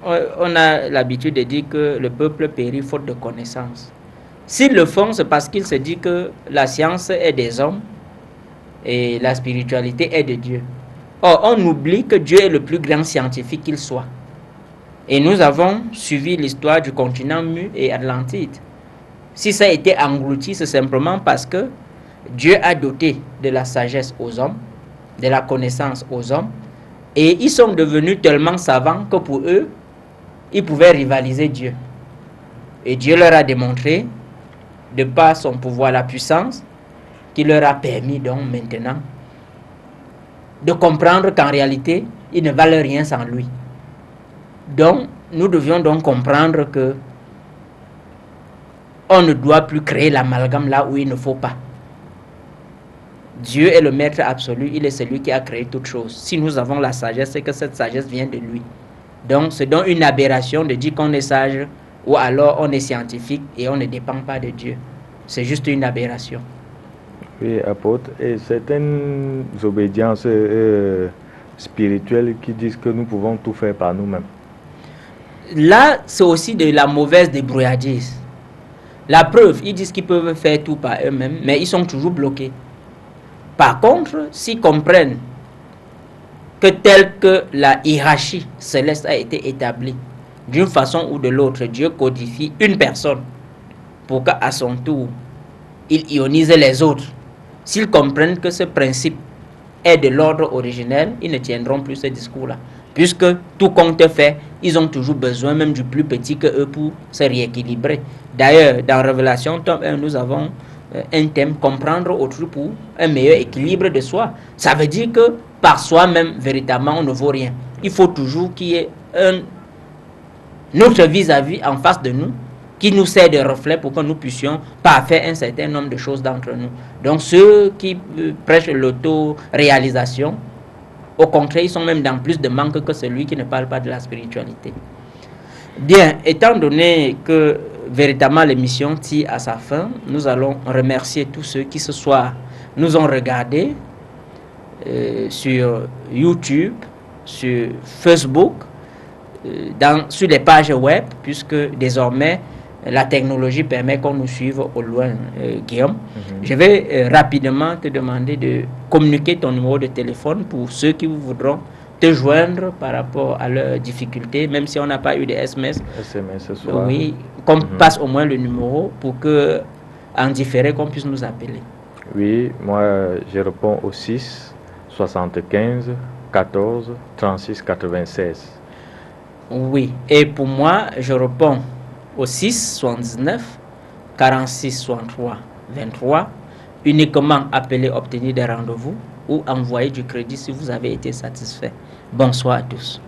on a l'habitude de dire que le peuple périt faute de connaissance. S'ils le font, c'est parce qu'ils se disent que la science est des hommes et la spiritualité est de Dieu. Or, on oublie que Dieu est le plus grand scientifique qu'il soit. Et nous avons suivi l'histoire du continent Mu et Atlantide. Si ça a été englouti, c'est simplement parce que Dieu a doté de la sagesse aux hommes, de la connaissance aux hommes, et ils sont devenus tellement savants que pour eux, ils pouvaient rivaliser Dieu. Et Dieu leur a démontré, de par son pouvoir, la puissance, qui leur a permis donc maintenant de comprendre qu'en réalité, ils ne valent rien sans lui. Donc, nous devions donc comprendre que on ne doit plus créer l'amalgame là où il ne faut pas. Dieu est le maître absolu, il est celui qui a créé toutes choses. Si nous avons la sagesse, c'est que cette sagesse vient de lui. Donc, c'est donc une aberration de dire qu'on est sage ou alors on est scientifique et on ne dépend pas de Dieu. C'est juste une aberration. Oui, apôtre, et certaines obédiences spirituelles qui disent que nous pouvons tout faire par nous-mêmes. Là, c'est aussi de la mauvaise débrouillardise. La preuve, ils disent qu'ils peuvent faire tout par eux-mêmes, mais ils sont toujours bloqués. Par contre, s'ils comprennent que telle que la hiérarchie céleste a été établie, d'une façon ou de l'autre, Dieu codifie une personne pour qu'à son tour, il ionise les autres. S'ils comprennent que ce principe est de l'ordre originel, ils ne tiendront plus ce discours-là. Puisque tout compte fait, ils ont toujours besoin même du plus petit que eux pour se rééquilibrer. D'ailleurs, dans Révélation, tome 1, nous avons un thème, comprendre autrui pour un meilleur équilibre de soi. Ça veut dire que par soi-même, véritablement, on ne vaut rien. Il faut toujours qu'il y ait notre vis-à-vis en face de nous qui nous sert de reflet pour que nous puissions parfaire un certain nombre de choses d'entre nous. Donc ceux qui prêchent l'auto-réalisation, au contraire, ils sont même dans plus de manque que celui qui ne parle pas de la spiritualité. Bien, étant donné que véritablement l'émission tire à sa fin, nous allons remercier tous ceux qui ce soir nous ont regardés sur YouTube, sur Facebook, sur les pages web, puisque désormais la technologie permet qu'on nous suive au loin, Guillaume. Je vais rapidement te demander de communiquer ton numéro de téléphone pour ceux qui voudront te joindre par rapport à leurs difficultés, même si on n'a pas eu de SMS. SMS ce soir. Oui, qu'on passe au moins le numéro pour que, en différé, qu'on puisse nous appeler. Oui, moi je réponds au 6 75 14 36 96. Oui, et pour moi, je réponds au 6 79 46 63 23. Uniquement appeler, obtenir des rendez-vous ou envoyer du crédit si vous avez été satisfait. Bonsoir à tous.